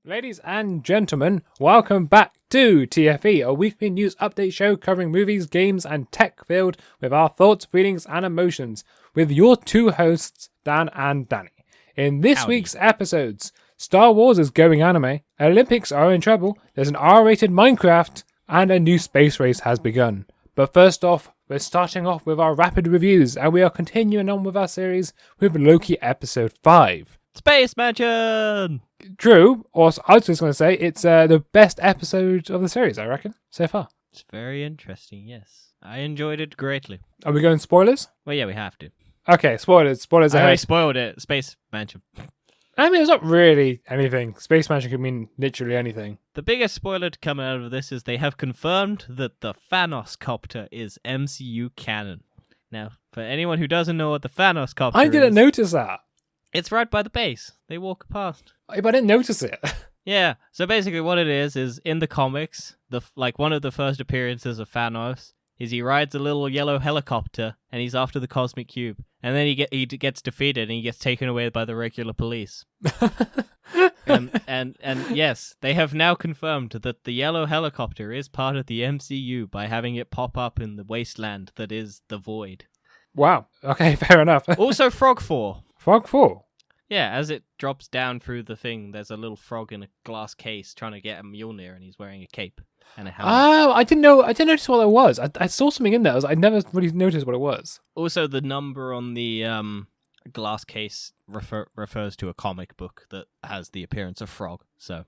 Ladies and gentlemen, welcome back to TFE, a weekly news update show covering movies, games, and tech filled with our thoughts, feelings, and emotions, with your two hosts, Dan and Danny. In this week's episodes, Star Wars is going anime, Olympics are in trouble, there's an R-rated Minecraft, and a new space race has begun. But first off, we're starting off with our rapid reviews, and we are continuing on with our series with Loki Episode 5. Space Mansion! Drew, or I was just going to say, it's the best episode of the series, I reckon, so far. It's very interesting, yes. I enjoyed it greatly. Are we going spoilers? Well, yeah, we have to. Okay, spoilers. Spoilers I ahead. already spoiled it. Space Mansion. I mean, it's not really anything. Space Mansion could mean literally anything. The biggest spoiler to come out of this is they have confirmed that the Thanos copter is MCU canon. Now, for anyone who doesn't know what the Thanos copter is... I didn't notice that. It's right by the base. They walk past. But I didn't notice it. Yeah, so basically what it is in the comics, one of the first appearances of Thanos is he rides a little yellow helicopter and he's after the cosmic cube, and then he gets defeated and he gets taken away by the regular police. and yes, they have now confirmed that the yellow helicopter is part of the MCU by having it pop up in the wasteland that is the Void. Wow. Okay, fair enough. Also, Frog 4. Frog 4. Yeah, as it drops down through the thing, there's a little frog in a glass case trying to get a Mjolnir, and he's wearing a cape and a helmet. Oh, I didn't notice what it was. I saw something in there. I never really noticed what it was. Also, the number on the glass case refers to a comic book that has the appearance of Frog. So,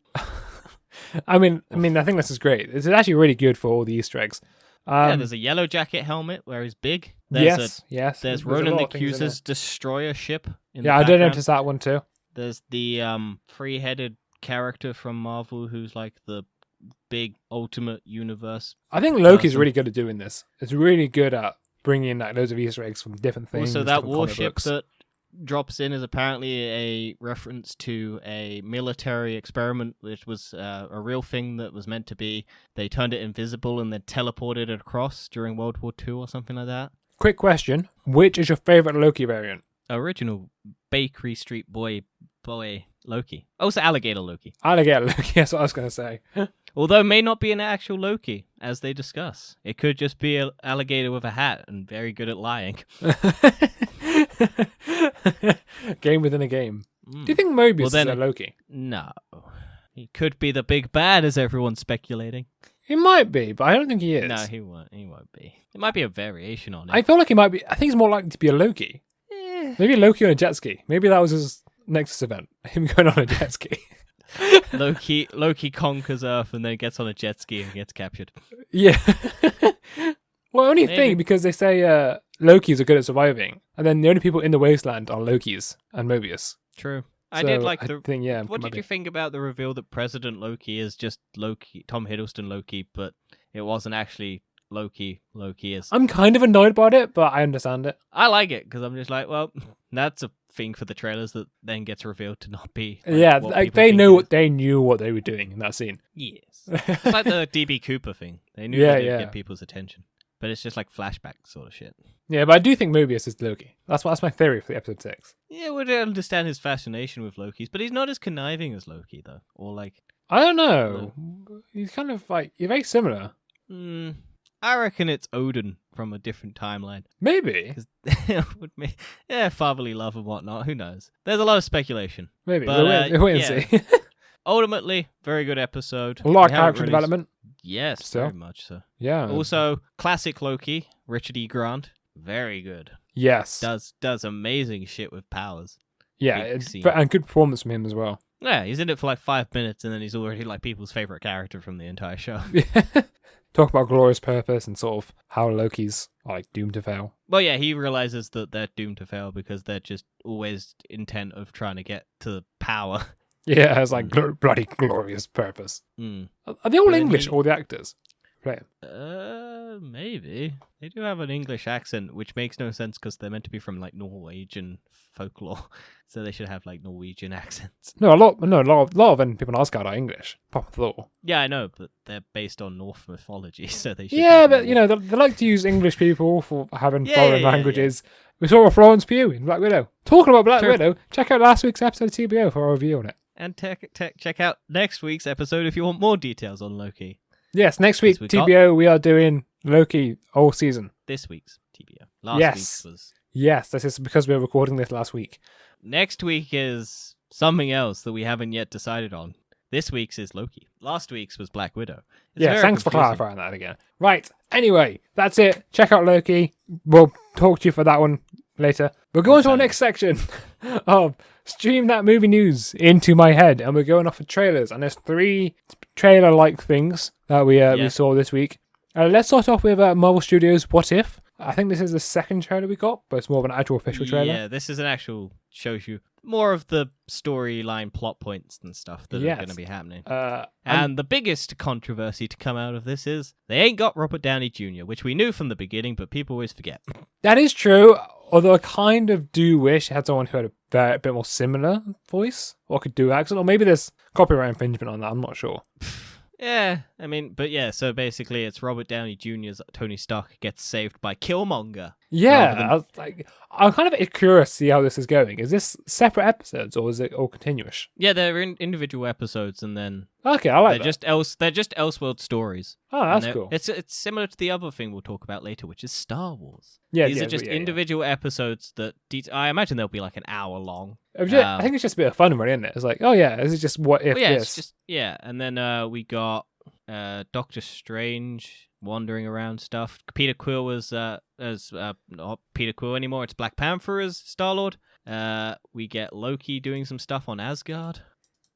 I mean, I think this is great. It's actually really good for all the Easter eggs. Yeah, there's a Yellow Jacket helmet where he's big. There's yes. There's Ronan the Accuser's destroyer ship. I did notice that one too. There's the three-headed character from Marvel who's like the big ultimate universe. I think Loki's really good at doing this. It's really good at bringing in like loads of Easter eggs from different things. Also, that warship that drops in is apparently a reference to a military experiment, which was a real thing that was meant to be. They turned it invisible and then teleported it across during World War II or something like that. Quick question. Which is your favorite Loki variant? Original Bakery Street boy Loki. Also Alligator Loki. Alligator Loki, that's what I was going to say. Although it may not be an actual Loki, as they discuss. It could just be an alligator with a hat and very good at lying. Game within a game. Do you think Mobius is a Loki? No. He could be the big bad, as everyone's speculating. He might be, but I don't think he is. No, he won't be. It might be a variation on it. I feel like he might be. I think he's more likely to be a Loki. Maybe a Loki on a jet ski. Maybe that was his next event. Him going on a jet ski. Loki conquers Earth and then gets on a jet ski and gets captured. Yeah. Well, only thing, because they say Lokis are good at surviving, and then the only people in the wasteland are Lokis and Mobius. True. I did like the thing. Yeah. What did you think about the reveal that President Loki is just Loki, Tom Hiddleston Loki, but it wasn't actually Loki? Loki is. I'm kind of annoyed about it, but I understand it. I like it because I'm just like, well, that's a thing for the trailers that then gets revealed to not be. Like, yeah, like they knew what they were doing in that scene. Yes, it's like the DB Cooper thing. They knew that they'd get people's attention, but it's just like flashback sort of shit. Yeah, but I do think Mobius is Loki. That's my theory for episode 6. Yeah, we don't understand his fascination with Lokis, but he's not as conniving as Loki though, or like. I don't know. He's kind of like you're very similar. I reckon it's Odin from a different timeline. Maybe. Fatherly love and whatnot. Who knows? There's a lot of speculation. Maybe. But, we'll wait and see. Ultimately, very good episode. A lot of character development. Yes, still. very much so. Yeah. Also, classic Loki, Richard E. Grant. Very good. Yes. Does amazing shit with powers. Yeah, and good performance from him as well. Yeah, he's in it for like 5 minutes and then he's already like people's favorite character from the entire show. Talk about glorious purpose and sort of how Loki's like doomed to fail. Well, yeah, he realizes that they're doomed to fail because they're just always intent of trying to get to power. Yeah, it's like bloody glorious purpose. Are they all English, all the actors? Right. Maybe. They do have an English accent, which makes no sense because they're meant to be from like Norwegian folklore, so they should have like Norwegian accents. A lot of people in Asgard are English. Proper Thor. Yeah, I know, but they're based on Norse mythology, so they should. Yeah, but they like to use English people for having foreign languages. Yeah. We saw Florence Pugh in Black Widow. Talking about Black Widow, check out last week's episode of TBO for our review on it. and check out next week's episode if you want more details on Loki. Yes, next week, TBO, we are doing Loki all season. This week's TBO. Last week's was... Yes, this is because we were recording this last week. Next week is something else that we haven't yet decided on. This week's is Loki. Last week's was Black Widow. Thanks for clarifying that again. Right, anyway, that's it. Check out Loki. We'll talk to you for that one later. We're going to our next section of Stream That Movie News into my head, and we're going off of trailers. And there's 3 trailer-like things that we saw this week. Let's start off with Marvel Studios' What If? I think this is the second trailer we got, but it's more of an actual official trailer. Yeah, this is an actual, shows you more of the storyline plot points and stuff that are going to be happening. And the biggest controversy to come out of this is they ain't got Robert Downey Jr., which we knew from the beginning, but people always forget. That is true, although I kind of do wish it had someone who had a bit more similar voice, or could do accent, or maybe there's copyright infringement on that, I'm not sure. Yeah, I mean, but yeah, so basically it's Robert Downey Jr.'s Tony Stark gets saved by Killmonger. Yeah, I'm kind of curious to see how this is going. Is this separate episodes or is it all continuous? Yeah, they're in individual episodes, and then okay, I like that. They're just Elseworld stories. Oh, that's cool. It's similar to the other thing we'll talk about later, which is Star Wars. Yeah, these are just individual episodes that I imagine they'll be like an hour long. I think it's just a bit of fun, really, isn't it? It's like, oh yeah, this is just what if this. It's just, and then we got Doctor Strange wandering around stuff. Peter Quill was not Peter Quill anymore. It's Black Panther as Star-Lord. We get Loki doing some stuff on Asgard.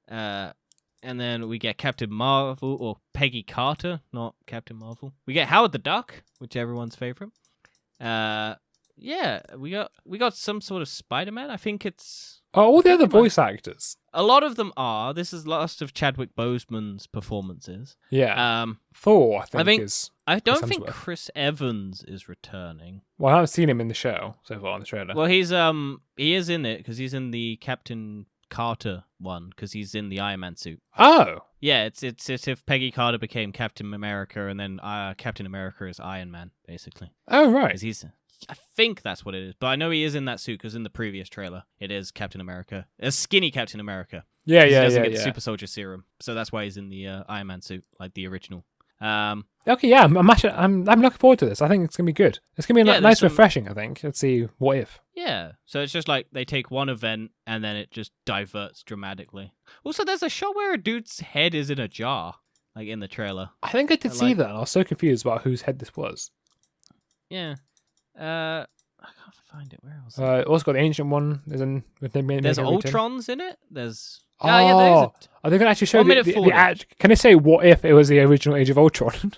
And then we get Captain Marvel, or Peggy Carter, not Captain Marvel. We get Howard the Duck, which is everyone's favorite. We got some sort of Spider-Man. I think it's... Oh, all the other voice actors. A lot of them are. This is last of Chadwick Boseman's performances. Yeah. Thor, I think is... I don't think Chris Evans is returning. Well, I haven't seen him in the show so far in the trailer. Well, he is in it because he's in the Captain Carter one because he's in the Iron Man suit. Oh. Yeah, it's if Peggy Carter became Captain America and then Captain America is Iron Man, basically. Oh, right. I think that's what it is, but I know he is in that suit because in the previous trailer, it is Captain America, a skinny Captain America. Yeah, he doesn't get the super soldier serum, so that's why he's in the Iron Man suit, like the original. Okay, yeah, I'm looking forward to this. I think it's gonna be good. It's gonna be nice, refreshing. I think. Let's see what if. Yeah, so it's just like they take one event and then it just diverts dramatically. Also, there's a shot where a dude's head is in a jar, like in the trailer. I think I did see that. I was so confused about whose head this was. Yeah. I can't find it. Where else? Also got the ancient one. There's Ultrons in it. There's are they going to actually show the can they say what if it was the original Age of Ultron?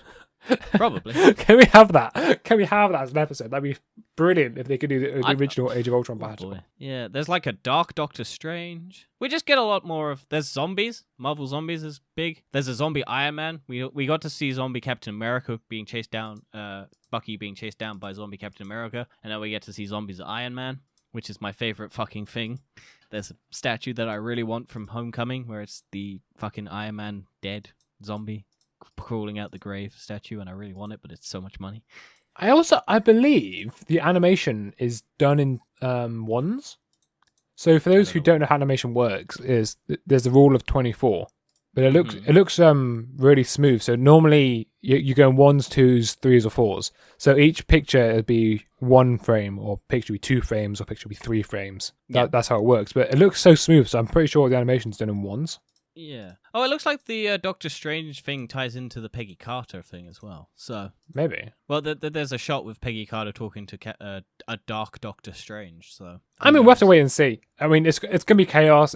Probably. Can we have that? Can we have that as an episode? That'd be brilliant if they could do the original Age of Ultron battle. Yeah, there's like a Dark Doctor Strange. We just get a lot more of... There's zombies. Marvel Zombies is big. There's a zombie Iron Man. We got to see zombie Captain America being chased down... Bucky being chased down by zombie Captain America. And now we get to see zombies Iron Man, which is my favorite fucking thing. There's a statue that I really want from Homecoming where it's the fucking Iron Man dead zombie crawling out the grave statue, and I really want it, but it's so much money. I believe the animation is done in ones. So for those who don't know how animation works, there's a rule of 24, but it looks really smooth. So normally you go in ones, twos, threes, or fours. So each picture would be 1 frame, or picture would be 2 frames, or picture would be 3 frames. That's how it works. But it looks so smooth. So I'm pretty sure the animation's done in ones. Yeah. Oh, it looks like the Doctor Strange thing ties into the Peggy Carter thing as well. So maybe. Well, there's a shot with Peggy Carter talking to a dark Doctor Strange. So I mean, we'll have to wait and see. I mean, it's gonna be chaos.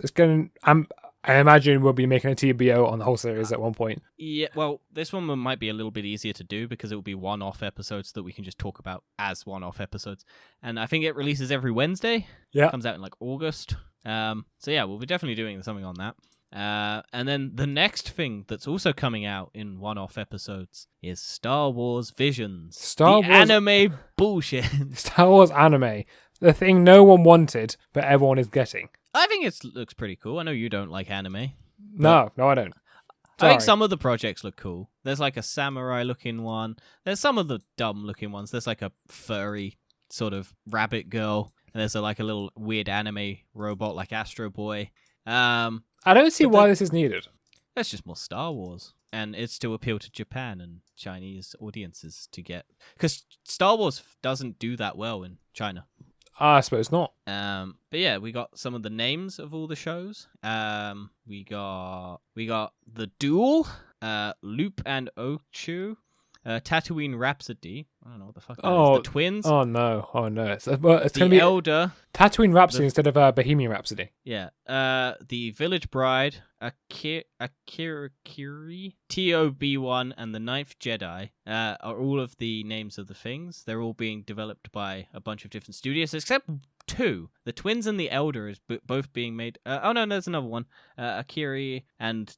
I imagine we'll be making a TBO on the whole series at one point. Yeah. Well, this one might be a little bit easier to do because it will be one-off episodes that we can just talk about as one-off episodes. And I think it releases every Wednesday. Yeah. It comes out in like August. So yeah, we'll be definitely doing something on that. And then the next thing that's also coming out in one-off episodes is Star Wars Visions. Anime bullshit. Star Wars anime. The thing no one wanted, but everyone is getting. I think it looks pretty cool. I know you don't like anime. No, I don't. I think some of the projects look cool. There's like a samurai-looking one. There's some of the dumb-looking ones. There's like a furry sort of rabbit girl. And there's like a little weird anime robot like Astro Boy. I don't see But why this is needed. That's just more Star Wars, and it's to appeal to Japan and Chinese audiences to get, because Star Wars doesn't do that well in China. I suppose not. But yeah, we got some of the names of all the shows. We got The Duel, Loop and Ochu, Tatooine Rhapsody. I don't know what the fuck that is. The Twins. Oh no. It's The going to be Elder. Tatooine Rhapsody instead of Bohemian Rhapsody. Yeah. The Village Bride, Akira Kiri, TOB1, and the Ninth Jedi are all of the names of the things. They're all being developed by a bunch of different studios, except two. The Twins and the Elder is both being made. Oh no, there's another one. Akiri and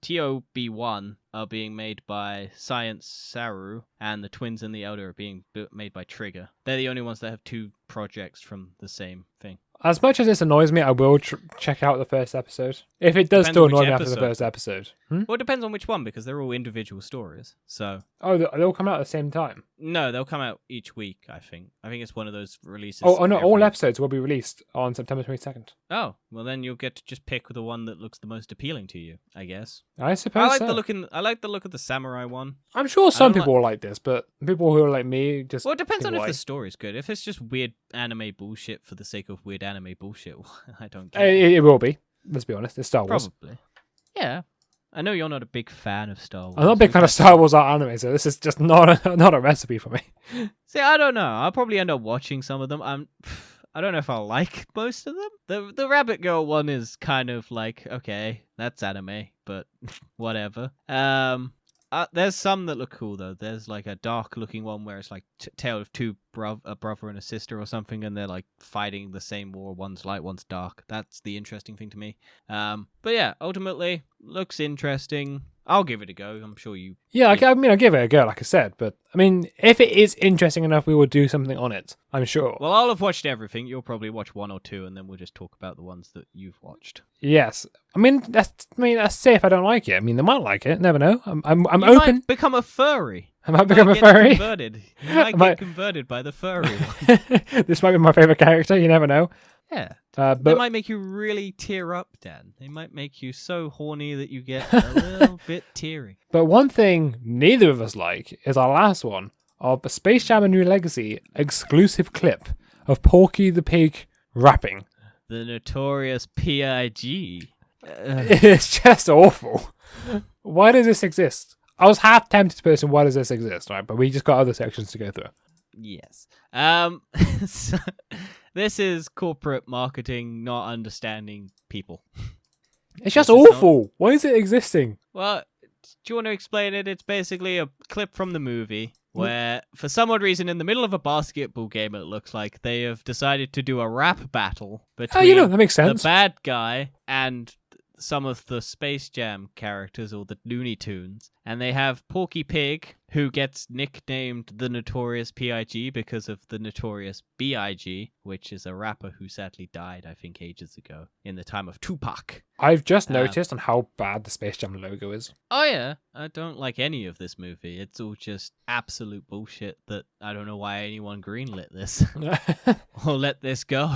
TOB1 are being made by Science Saru, and the Twins and the Elder are being made by Trigger. They're the only ones that have two projects from the same thing. As much as this annoys me, I will check out the first episode. If it does Depends still on which annoy me after the episode. first episode. Well, it depends on which one, because they're all individual stories. So Oh, they'll come out at the same time. no, they'll come out each week. I think it's one of those releases. Oh no, all every- episodes will be released on September 22nd. Oh, well then you'll get to just pick the one that looks the most appealing to you, I guess. I suppose I like so. I like the look of the samurai one. I'm sure some don't people will like this, but people who are like me just. Well, it depends on if why. the story's good. If it's just weird anime bullshit for the sake of weird anime bullshit, I don't get it. It will be. Let's be honest. It's Star Wars. Probably. Yeah. I know you're not a big fan of Star Wars. I'm not a big fan of Star Wars or anime, so this is just not a recipe for me. See, I don't know. I'll probably end up watching some of them. I don't know if I'll like most of them. The Rabbit Girl one is kind of like, okay, that's anime, but whatever. There's some that look cool though. There's like a dark looking one where it's like tale of two a brother and a sister or something, and they're like fighting the same war. One's light, one's dark. That's the interesting thing to me. But yeah, ultimately looks interesting. I'll give it a go. I'm sure you. Yeah, I mean, I'll give it a go, like I said. But I mean, if it is interesting enough, we will do something on it. I'm sure. Well, I'll have watched everything. You'll probably watch one or two, and then we'll just talk about the ones that you've watched. Yes. I mean, that's safe. I don't like it. I mean, they might like it. Never know. I'm You open. might become a furry. I might become a get furry. Converted. You might might- get converted by the furry one. This might be my favorite character. You never know. Yeah. They But might make you really tear up, Dan. They might make you so horny that you get a little bit teary. but one thing neither of us like is our last one of Space Jam: A New Legacy exclusive clip of Porky the Pig rapping. The notorious PIG. It's just awful. Why does this exist? I was half tempted to put in why does this exist, right? But we just got other sections to go through. Yes. So, this is corporate marketing not understanding people. It's just This is awful. Why is it existing? Well, do you want to explain it? It's basically a clip from the movie where, for some odd reason, in the middle of a basketball game, it looks like they have decided to do a rap battle between That makes the sense. bad guy and some of the Space Jam characters or the Looney Tunes, and they have Porky Pig, who gets nicknamed the Notorious PIG because of the Notorious B.I.G., which is a rapper who sadly died, I think, ages ago in the time of Tupac. I've just noticed on how bad the Space Jam logo is. Oh yeah, I don't like any of this movie. It's all just absolute bullshit that I don't know why anyone greenlit this or let this go.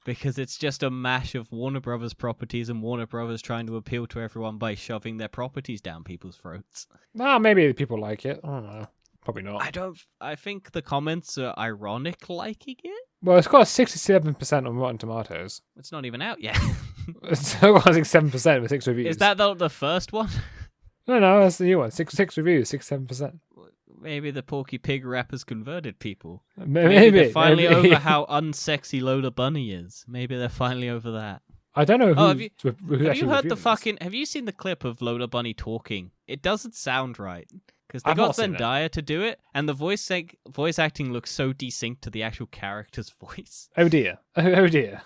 Because it's just a mash of Warner Brothers properties and Warner Brothers trying to appeal to everyone by shoving their properties down people's throats. Maybe people like it. I don't know. Probably not. I think the comments are ironic liking it. Well, it's got a 67% on Rotten Tomatoes. It's not even out yet. It's got like 7% with 6 reviews. Is that the first one? No, that's the new one. Six reviews, 67%. Maybe the Porky Pig rappers converted people. Maybe they're finally maybe. over how unsexy Lola Bunny is. Maybe they're finally over that. I don't know who. Oh, have you who Have actually you heard the reviewed this. Have you seen the clip of Lola Bunny talking? It doesn't sound right because they I've got not seen it. Zendaya to do it, and the voice acting looks so desynced to the actual character's voice. Oh dear. Oh dear.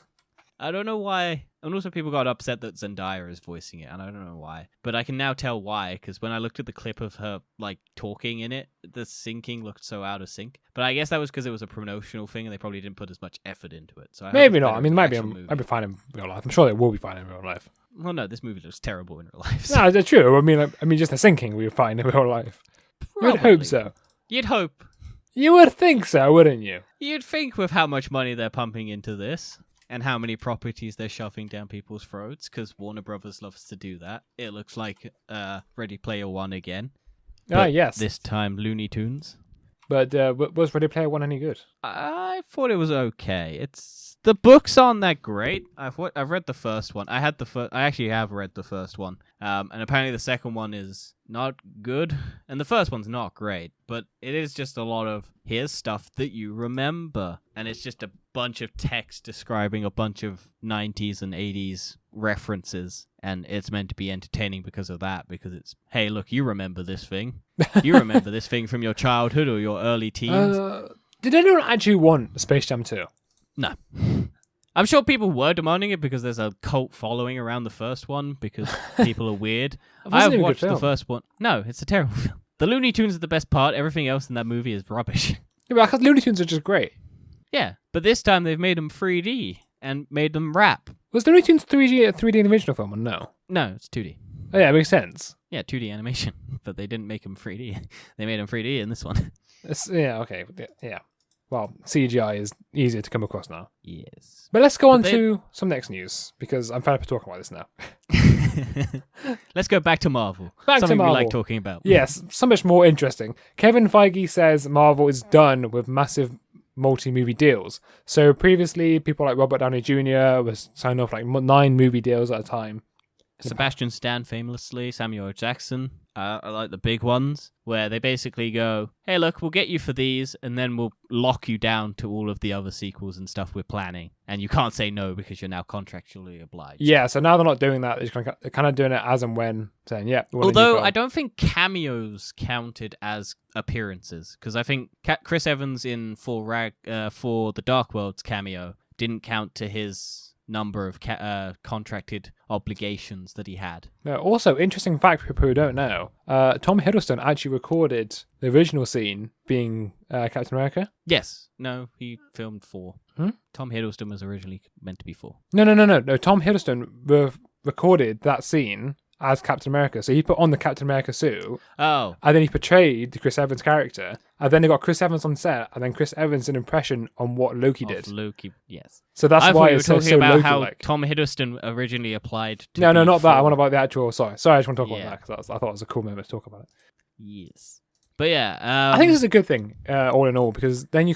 I don't know why. And also, people got upset that Zendaya is voicing it, and I don't know why. But I can now tell why, because when I looked at the clip of her like talking in it, the syncing looked so out of sync. But I guess that was because it was a promotional thing, and they probably didn't put as much effort into it. So I hope Maybe it's not. better I mean, in it the might be. actual movie. Might be fine in real life. I'm sure it will be fine in real life. Well, no, this movie looks terrible in real life. No, that's true. I mean, just the syncing we would find in real life. You would hope Probably. so. You'd hope. You would think so, wouldn't you? You'd think with how much money they're pumping into this. and how many properties they're shoving down people's throats, because Warner Brothers loves to do that. It looks like Ready Player One again. Yes. This time Looney Tunes. But was Ready Player One any good? I thought it was okay. The books aren't that great. I've read the first one. I actually have read the first one. And apparently the second one is not good, and the first one's not great. But it is just a lot of here's stuff that you remember, and it's just a bunch of text describing a bunch of 90s and 80s references, and it's meant to be entertaining because of that. Because it's, hey, look, you remember this thing. You remember this thing from your childhood or your early teens. Did anyone actually want Space Jam 2? No. I'm sure people were demanding it because there's a cult following around the first one because people are weird. I've watched the first one. No, it's a terrible film. The Looney Tunes is the best part. Everything else in that movie is rubbish. Yeah, because Looney Tunes are just great. Yeah, but this time they've made them 3D and made them rap. Was Looney Tunes 3D in the original film or no? No, it's 2D. Oh yeah, it makes sense. Yeah, 2D animation, but they didn't make them 3D. They made them 3D in this one. Yeah, okay. Yeah. Well, CGI is easier to come across now. Yes. But let's go on to some next news, because I'm fed up of talking about this now. Let's go back to Marvel. Back Something to Marvel. we like talking about. Yes, so much more interesting. Kevin Feige says Marvel is done with massive multi-movie deals. So previously, people like Robert Downey Jr. was signed off like 9 movie deals at a time. Sebastian Stan famously, Samuel L. Jackson, I like the big ones, where they basically go, hey, look, we'll get you for these, and then we'll lock you down to all of the other sequels and stuff we're planning. And you can't say no because you're now contractually obliged. Yeah, so now they're not doing that. They're kind of doing it as and when, saying, yeah. Although I don't think cameos counted as appearances, because I think Chris Evans in for the Dark Worlds cameo didn't count to his number of contracted obligations that he had. Also, interesting fact for people who don't know, Tom Hiddleston actually recorded the original scene being Captain America. Yes. No, he filmed 4. Tom Hiddleston was originally meant to be 4. No. Tom Hiddleston recorded that scene as Captain America. So he put on the Captain America suit. Oh. And then he portrayed Chris Evans' character. And then they got Chris Evans on set. And then Chris Evans an impression on what Loki did. Loki, yes. So that's why it's so about how Loki-like. Tom Hiddleston originally applied to No, not that. I want want about the actual... Sorry, I just want to talk about that because I thought it was a cool moment to talk about it. Yes. But yeah, I think this is a good thing, all in all, because then you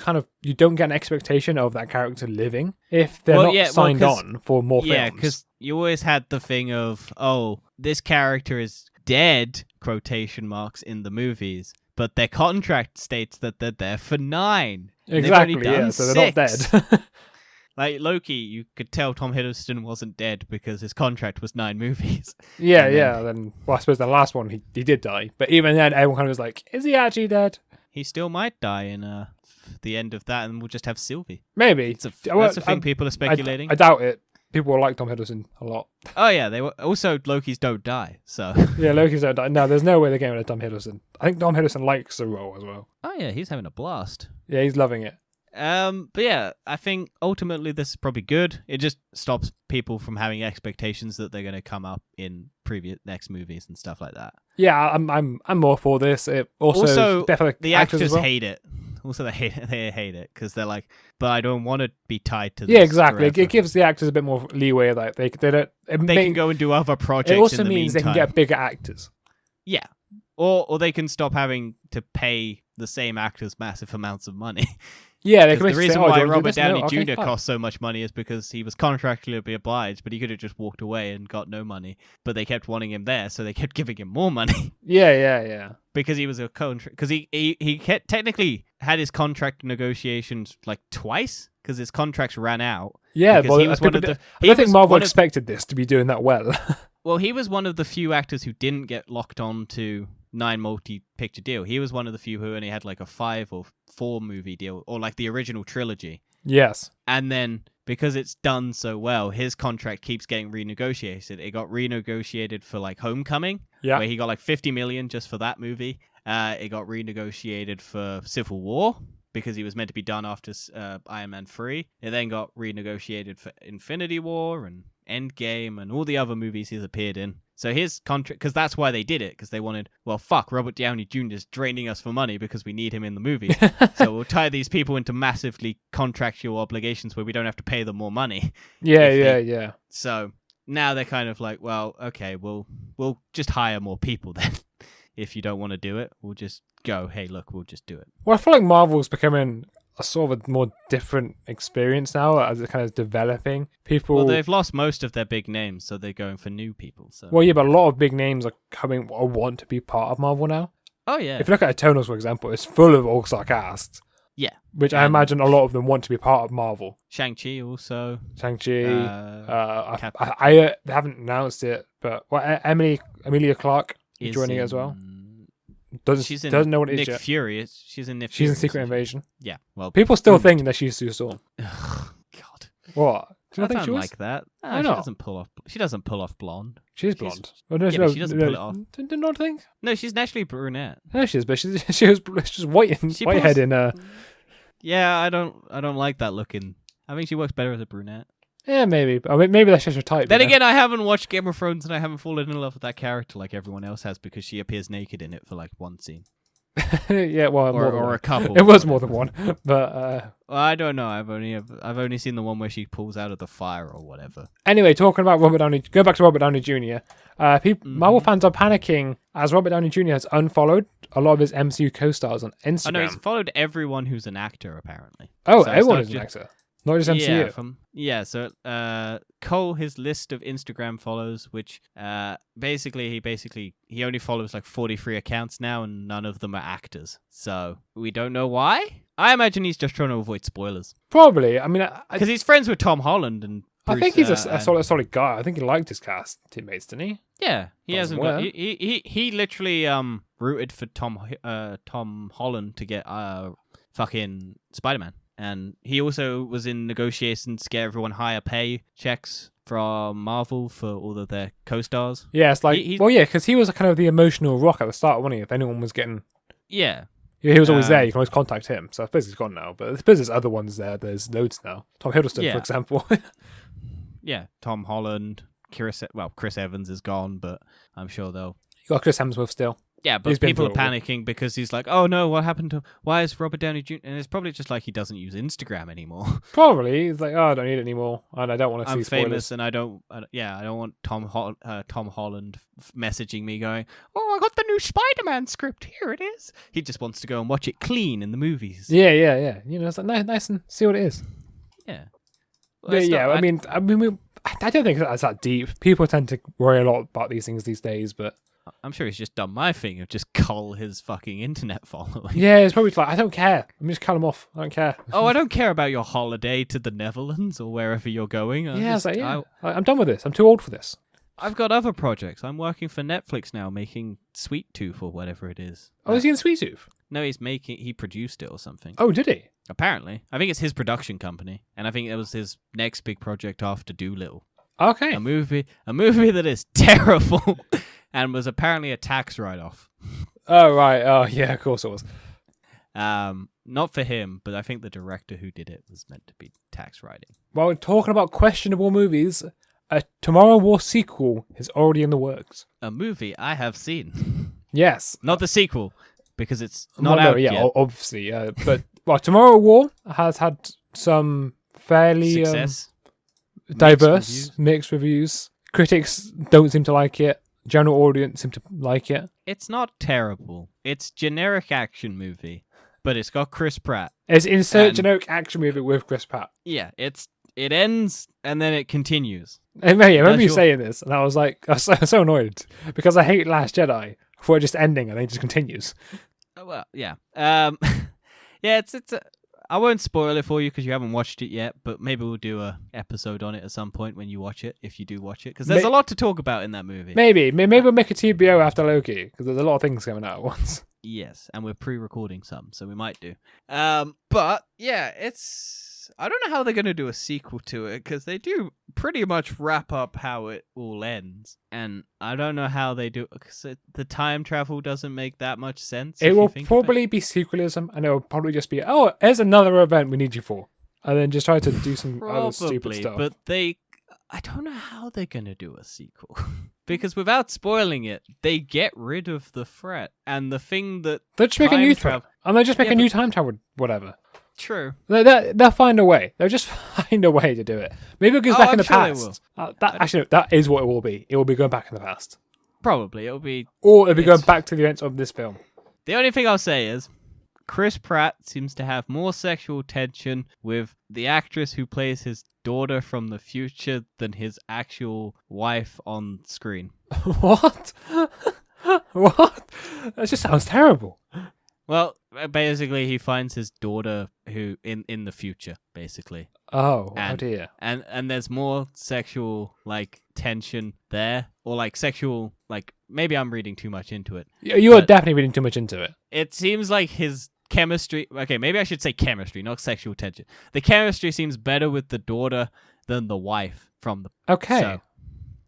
don't get an expectation of that character living if they're not signed on for more films. Yeah, because you always had the thing of, oh, this character is dead, quotation marks, in the movies, but their contract states that they're there for 9. Exactly, yeah, so they're not dead. Like Loki, you could tell Tom Hiddleston wasn't dead because his contract was 9 movies. Yeah. Then, well, I suppose the last one he did die, but even then, everyone kind of was like, "Is he actually dead?" He still might die in the end of that, and we'll just have Sylvie. Maybe that's a thing people are speculating. I doubt it. People will like Tom Hiddleston a lot. Oh yeah, they were also Loki's don't die. So yeah, Loki's don't die. No, there's no way they're getting rid of Tom Hiddleston. I think Tom Hiddleston likes the role as well. Oh yeah, he's having a blast. Yeah, he's loving it. But yeah, I think ultimately this is probably good. It just stops people from having expectations that they're going to come up in next movies and stuff like that. Yeah, I'm more for this. It also the actors well. hate it. Also, they hate it because they're like, but I don't want to be tied to this. Yeah, exactly. Forever. It gives the actors a bit more leeway. Like they can go and do other projects. It also in the means meantime. they can get bigger actors. Yeah, or they can stop having to pay the same actors massive amounts of money. Yeah, the reason why Robert Downey Jr. cost so much money is because he was contractually obliged, but he could have just walked away and got no money. But they kept wanting him there, so they kept giving him more money. Yeah. Because he was a contract. Because he technically had his contract negotiations like twice because his contracts ran out. Yeah, but he was one of the. I don't think Marvel expected this to be doing that well. Well, he was one of the few actors who didn't get locked on to 9 multi-picture deal. He was one of the few who only had like a 5 or 4 movie deal, or like the original trilogy. Yes. And then because it's done so well, his contract keeps getting renegotiated. It got renegotiated for like Homecoming, where he got like 50 million just for that movie. It got renegotiated for Civil War because he was meant to be done after Iron Man 3. It then got renegotiated for Infinity War and Endgame and all the other movies he's appeared in. So his contract, because that's why they did it, because they wanted, well, fuck, Robert Downey Jr. is draining us for money because we need him in the movie. So we'll tie these people into massively contractual obligations where we don't have to pay them more money. Yeah. So now they're kind of like, well, okay, we'll just hire more people then. If you don't want to do it, we'll just go, hey, look, we'll just do it. Well, I feel like Marvel's becoming a sort of a more different experience now as it's kind of developing. People. Well, they've lost most of their big names, so they're going for new people. So. Well, yeah, but a lot of big names are coming or want to be part of Marvel now. Oh, yeah. If you look at Eternals, for example, it's full of all-star cast. Yeah. Which I imagine a lot of them want to be part of Marvel. Shang-Chi also. Shang-Chi. They haven't announced it, but Emilia Clarke is joining it as well. Doesn't know what it is yet. Fury. She's in Nick She's Fury. in Secret Invasion. Yeah. Well, people still think that she's Sue Storm. God. What? Do you I not think don't she was? like that. Why She not? doesn't pull off blonde. She's blonde. Oh, no, yeah, but she doesn't pull it off. Did not think? No, she's naturally brunette. No, she is, but she was just whitehead in her. Yeah, I don't like that looking. I think she works better as a brunette. Yeah, maybe. I mean, maybe that's just her type. Then again, I haven't watched Game of Thrones and I haven't fallen in love with that character like everyone else has because she appears naked in it for like one scene. Yeah, well, or a couple. It was more than one, but well, I don't know. I've only seen the one where she pulls out of the fire or whatever. Anyway, talking about Robert Downey, go back to Robert Downey Jr. Marvel fans are panicking as Robert Downey Jr. has unfollowed a lot of his MCU co-stars on Instagram. I know he's followed everyone who's an actor apparently. Oh, so everyone is an actor, not just MCU. So Cole, his list of Instagram follows, which basically he only follows like 43 accounts now, and none of them are actors. So we don't know why. I imagine he's just trying to avoid spoilers. Probably. I mean, because he's friends with Tom Holland and. Bruce, I think he's a solid guy. I think he liked his cast teammates, didn't he? Yeah, he hasn't. He literally rooted for Tom Holland to get fucking Spider-Man. And he also was in negotiations to get everyone higher pay checks from Marvel for all of their co-stars. Yeah, it's like, because he was kind of the emotional rock at the start, wasn't he? If anyone was getting... Yeah. He was always there, you can always contact him. So I suppose he's gone now, but I suppose there's other ones there. There's loads now. Tom Hiddleston, for example. Yeah, Tom Holland, Chris Evans is gone, but I'm sure they'll... You got Chris Hemsworth still. Yeah, but people are panicking because he's like, oh no, what happened to... Why is Robert Downey Jr.? And it's probably just like he doesn't use Instagram anymore. Probably. He's like, oh, I don't need it anymore. And I don't want to see spoilers. I'm famous and I don't want Tom Holland messaging me going, oh, I got the new Spider-Man script. Here it is. He just wants to go and watch it clean in the movies. Yeah. You know, it's like nice and see what it is. Yeah. Well, I mean, I don't think that's that deep. People tend to worry a lot about these things these days, but... I'm sure he's just done my thing of just cull his fucking internet following. Yeah, it's probably like, I don't care. I'm just cull him off. I don't care. Oh, I don't care about your holiday to the Netherlands or wherever you're going. I'm done with this. I'm too old for this. I've got other projects. I'm working for Netflix now, making Sweet Tooth or whatever it is. Oh, is he in Sweet Tooth? No, he produced it or something. Oh, did he? Apparently. I think it's his production company. And I think it was his next big project after Dolittle. Okay. A movie that is terrible. And was apparently a tax write-off. Oh, right. Oh, yeah, of course it was. Not for him, but I think the director who did it was meant to be tax writing. Well, talking about questionable movies, a Tomorrow War sequel is already in the works. A movie I have seen. Yes. Not the sequel, because it's not out yet. Obviously. But Tomorrow War has had some fairly success, diverse, mixed reviews. Critics don't seem to like it. General audience seem to like it. It's not terrible. It's generic action movie, but it's got Chris Pratt. It's insert generic action movie with Chris Pratt. Yeah, it ends and then it continues. And I remember you saying this, and I was so annoyed because I hate Last Jedi for it just ending and then it just continues. Well, yeah, yeah. It's I won't spoil it for you because you haven't watched it yet, but maybe we'll do a episode on it at some point when you watch it, if you do watch it, because there's a lot to talk about in that movie. Maybe we'll make a TBO after Loki, because there's a lot of things coming out at once. Yes, and we're pre-recording some, so we might do. But yeah, I don't know how they're going to do a sequel to it, because they do pretty much wrap up how it all ends. And I don't know how they do it, because the time travel doesn't make that much sense. It will probably be sequelism, and it will probably just be, here's another event we need you for. And then just try to do some other stupid stuff. But I don't know how they're going to do a sequel. Because without spoiling it, they get rid of the threat. And the thing that... They'll just make a new threat. And they'll just make a new time travel, whatever. True. They'll find a way. They'll just find a way to do it. Maybe it goes back in the past. Actually, that is what it will be. It will be going back in the past. Probably. It'll be... Or it'll be going back to the events of this film. The only thing I'll say is... Chris Pratt seems to have more sexual tension with the actress who plays his daughter from the future than his actual wife on screen. What? What? That just sounds terrible. Well, basically, he finds his daughter who in the future, basically. Oh and, dear. And there's more sexual tension there, or sexual maybe I'm reading too much into it. You are definitely reading too much into it. It seems like his chemistry. Okay, maybe I should say chemistry, not sexual tension. The chemistry seems better with the daughter than the wife from the. Okay. So,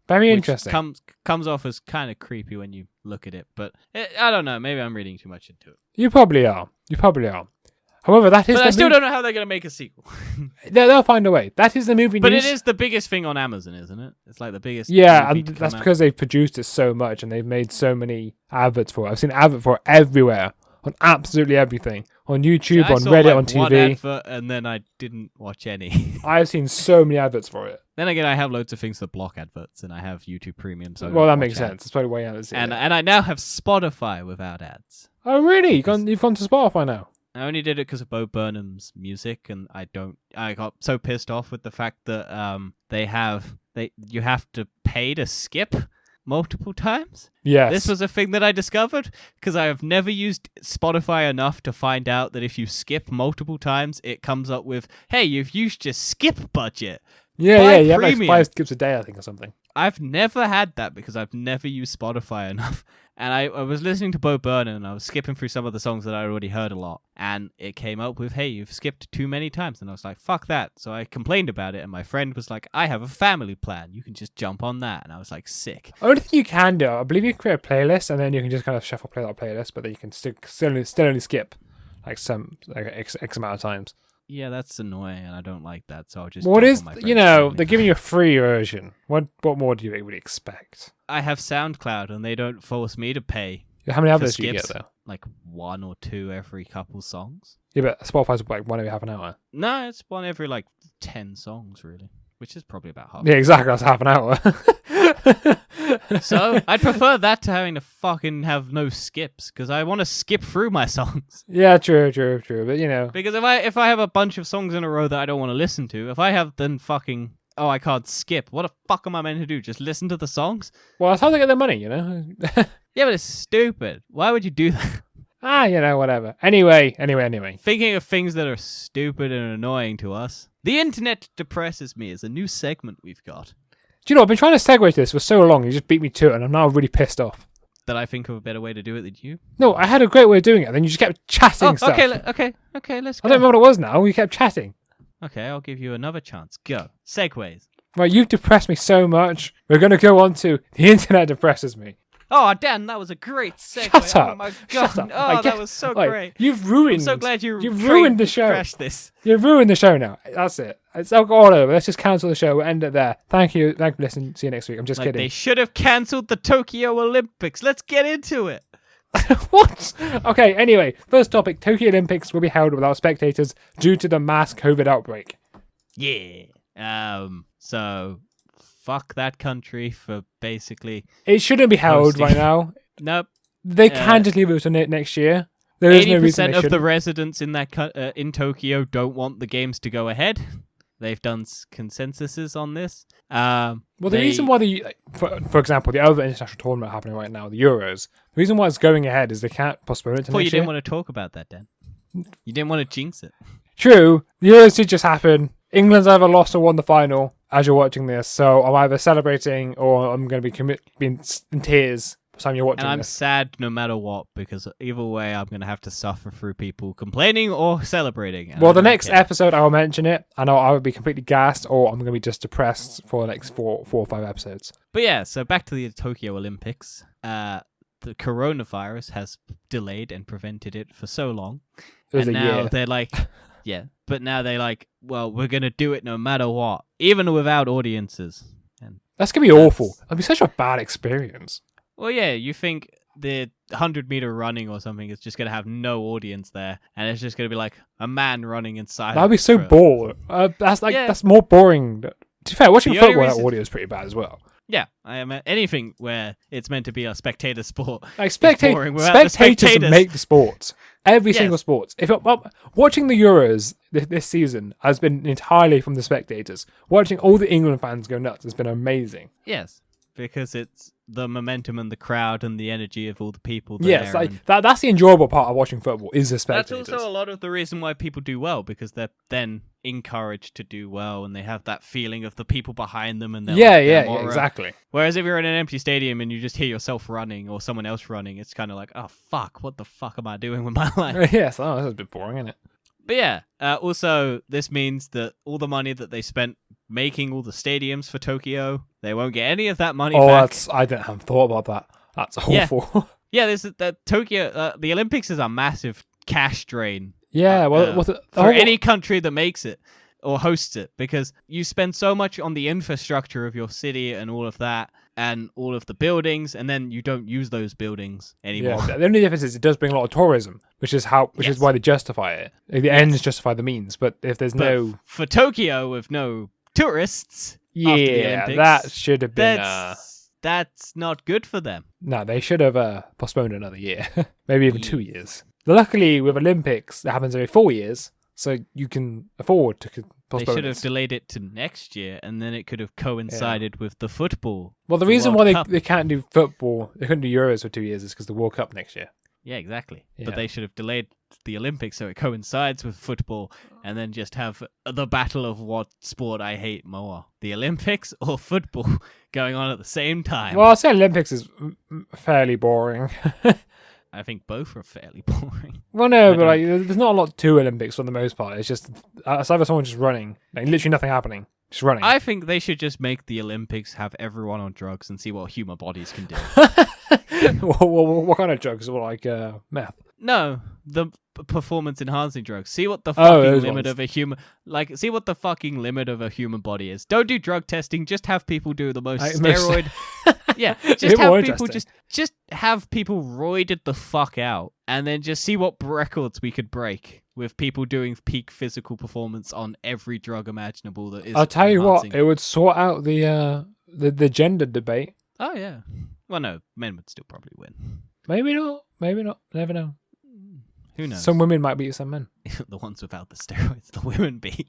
very interesting. Comes off as kind of creepy when you look at it, but I don't know. Maybe I'm reading too much into it. You probably are. However, that is. But I still don't know how they're going to make a sequel. They'll find a way. That is the movie but news. it is the biggest thing on Amazon, isn't it? It's like the biggest. Yeah, and that's because they've produced it so much and they've made so many adverts for it. I've seen adverts for it everywhere, on absolutely everything, on YouTube, on Reddit, on TV. One advert and then I didn't watch any. I've seen so many adverts for it. Then again, I have loads of things that block adverts, and I have YouTube Premium. So well, that makes sense. That's probably why I haven't seen it. And I now have Spotify without ads. Oh, really? You've gone to Spotify now? I only did it because of Bo Burnham's music, and I got so pissed off with the fact that you have to pay to skip multiple times. Yes. This was a thing that I discovered because I have never used Spotify enough to find out that if you skip multiple times, it comes up with, hey, you've used your skip budget. Yeah, you have 5 skips a day, I think, or something. I've never had that because I've never used Spotify enough. And I was listening to Bo Burnham and I was skipping through some of the songs that I already heard a lot. And it came up with, hey, you've skipped too many times. And I was like, fuck that. So I complained about it. And my friend was like, I have a family plan. You can just jump on that. And I was like, sick. Only thing you can do, I believe you can create a playlist and then you can just kind of shuffle play that playlist, but then you can still only skip X amount of times. Yeah, that's annoying, and I don't like that. So I'll just. They're giving you a free version. What more do you really expect? I have SoundCloud, and they don't force me to pay. How many others do you get though? Like 1 or 2 every couple songs. Yeah, but Spotify's like one every half an hour. No, it's one every 10 songs, really, which is probably about half. Yeah, exactly. That's half an hour. So I'd prefer that to having to fucking have no skips because I want to skip through my songs. Yeah, true. But because if I have a bunch of songs in a row that I don't want to listen to, if I have then fucking I can't skip. What the fuck am I meant to do? Just listen to the songs? Well, that's how they get their money, you know. Yeah, but it's stupid. Why would you do that? Whatever. Anyway. Thinking of things that are stupid and annoying to us. The internet depresses me is a new segment we've got. Do you know, I've been trying to segue to this for so long, you just beat me to it, and I'm now really pissed off. That I think of a better way to do it than you? No, I had a great way of doing it, and then you just kept chatting stuff. Okay, let's go. I don't remember what it was now, you kept chatting. Okay, I'll give you another chance. Go. Segways. Right, you've depressed me so much, we're going to go on to The Internet Depresses Me. Oh, Dan, that was a great segue. Shut up. Oh, my God. Shut up. Oh, that was so great. You've ruined... I'm so glad you've ruined the show. Crashed this. You've ruined the show now. That's it. It's all over. Let's just cancel the show. We'll end it there. Thank you. Thank you for listening. See you next week. I'm just kidding. They should have cancelled the Tokyo Olympics. Let's get into it. What? Okay, anyway. First topic. Tokyo Olympics will be held without spectators due to the mass COVID outbreak. Yeah. So... Fuck that country for basically... It shouldn't be held right now. Nope. They can just leave it to next year. There is no reason 80% of the residents in in Tokyo don't want the games to go ahead. They've done consensuses on this. The reason why for example, the other international tournament happening right now, the Euros, the reason why it's going ahead is they can't postpone it to next year. You didn't want to talk about that, Dan. You didn't want to jinx it. True. The Euros did just happen. England's either lost or won the final as you're watching this, so I'm either celebrating or I'm going to be being in tears by the time you're watching this. And I'm sad no matter what, because either way I'm going to have to suffer through people complaining or celebrating. Well, the next episode I will mention it, and I will be completely gassed, or I'm going to be just depressed for the next 4 or 5 episodes. But yeah, so back to the Tokyo Olympics. The coronavirus has delayed and prevented it for so long. It was and a now year. they're like... Yeah, but now they like, well, we're gonna do it no matter what, even without audiences. And That's gonna be awful. That'd be such a bad experience. well, yeah, you think the 100-meter running or something is just gonna have no audience there, and it's just gonna be like a man running inside. That'd be so for- boring. That's more boring. To be fair, watching The only football without reason- audio is pretty bad as well. Yeah, I am anything where it's meant to be a spectator sport. Like boring without the spectators spectators. make the sports. Every Yes. single sport. If watching the Euros this season has been entirely from the spectators. Watching all the England fans go nuts has been amazing. Yes, because it's the momentum and the crowd and the energy of all the people there. Yes, like and that's the enjoyable part of watching football is the that's spectators. also a lot of the reason why people do well, because they're then encouraged to do well, and they have that feeling of the people behind them. And they're yeah, more, exactly. Whereas if you're in an empty stadium and you just hear yourself running or someone else running, it's kind of like, oh fuck, what the fuck am I doing with my life? Yes, that's a bit boring, isn't it? But yeah, also this means that all the money that they spent making all the stadiums for Tokyo, they won't get any of that money back. I haven't thought about that. That's Yeah. awful. Yeah, this is that Tokyo. The Olympics is a massive cash drain Yeah, well, the for whole- any country that makes it or hosts it, because you spend so much on the infrastructure of your city and all of that, and all of the buildings, and then you don't use those buildings anymore. Yeah, the only difference is it does bring a lot of tourism, which is Yes. why they justify it. Like, the ends justify the means, but if there's But no, for Tokyo with no tourists, after the yeah, Olympics, that should have been. that's not good for them. No, they should have postponed another year, maybe even 2 years. Luckily, with Olympics, it happens every 4 years, so you can afford to They postpone should have it. delayed it to next year, and then it could have coincided with the football. Well, the the reason World why Cup. they can't do football, they couldn't do Euros for 2 years, is because the World Cup next year. Yeah, exactly. Yeah. But they should have delayed the Olympics so it coincides with football, and then just have the battle of what sport I hate more, the Olympics or football, going on at the same time. Well, I'd say Olympics is fairly boring. I think both are fairly boring. Well, no, I but like, there's not a lot to Olympics for the most part. It's just it's either someone just running, like literally nothing happening, just running. I think they should just make the Olympics have everyone on drugs and see what human bodies can do. what kind of drugs? Well, like meth. No, the performance enhancing drugs. See what the Oh, fucking those limit ones. of a human see what the fucking limit of a human body is. Don't do drug testing, just have people do the most steroid. Yeah, just bit have more people interesting. just have people roided the fuck out, and then just see what records we could break with people doing peak physical performance on every drug imaginable that is. I'll tell you what, enhancing. it would sort out the gender debate. Oh yeah. Well, no, men would still probably win. Maybe not. Never know. Who knows? Some women might beat some men. The ones without the steroids, the women beat.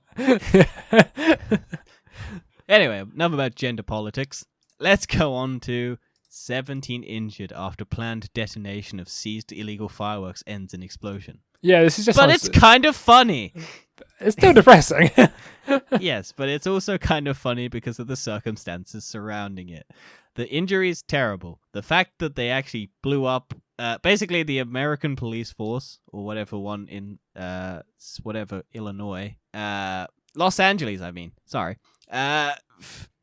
Anyway, enough about gender politics. Let's go on to 17 injured after planned detonation of seized illegal fireworks ends in explosion. Yeah, this is just. But it's kind of funny. it's still depressing. Yes, but it's also kind of funny because of the circumstances surrounding it. The injury is terrible. The fact that they actually blew up, basically the American police force, or whatever one in, Illinois, Los Angeles,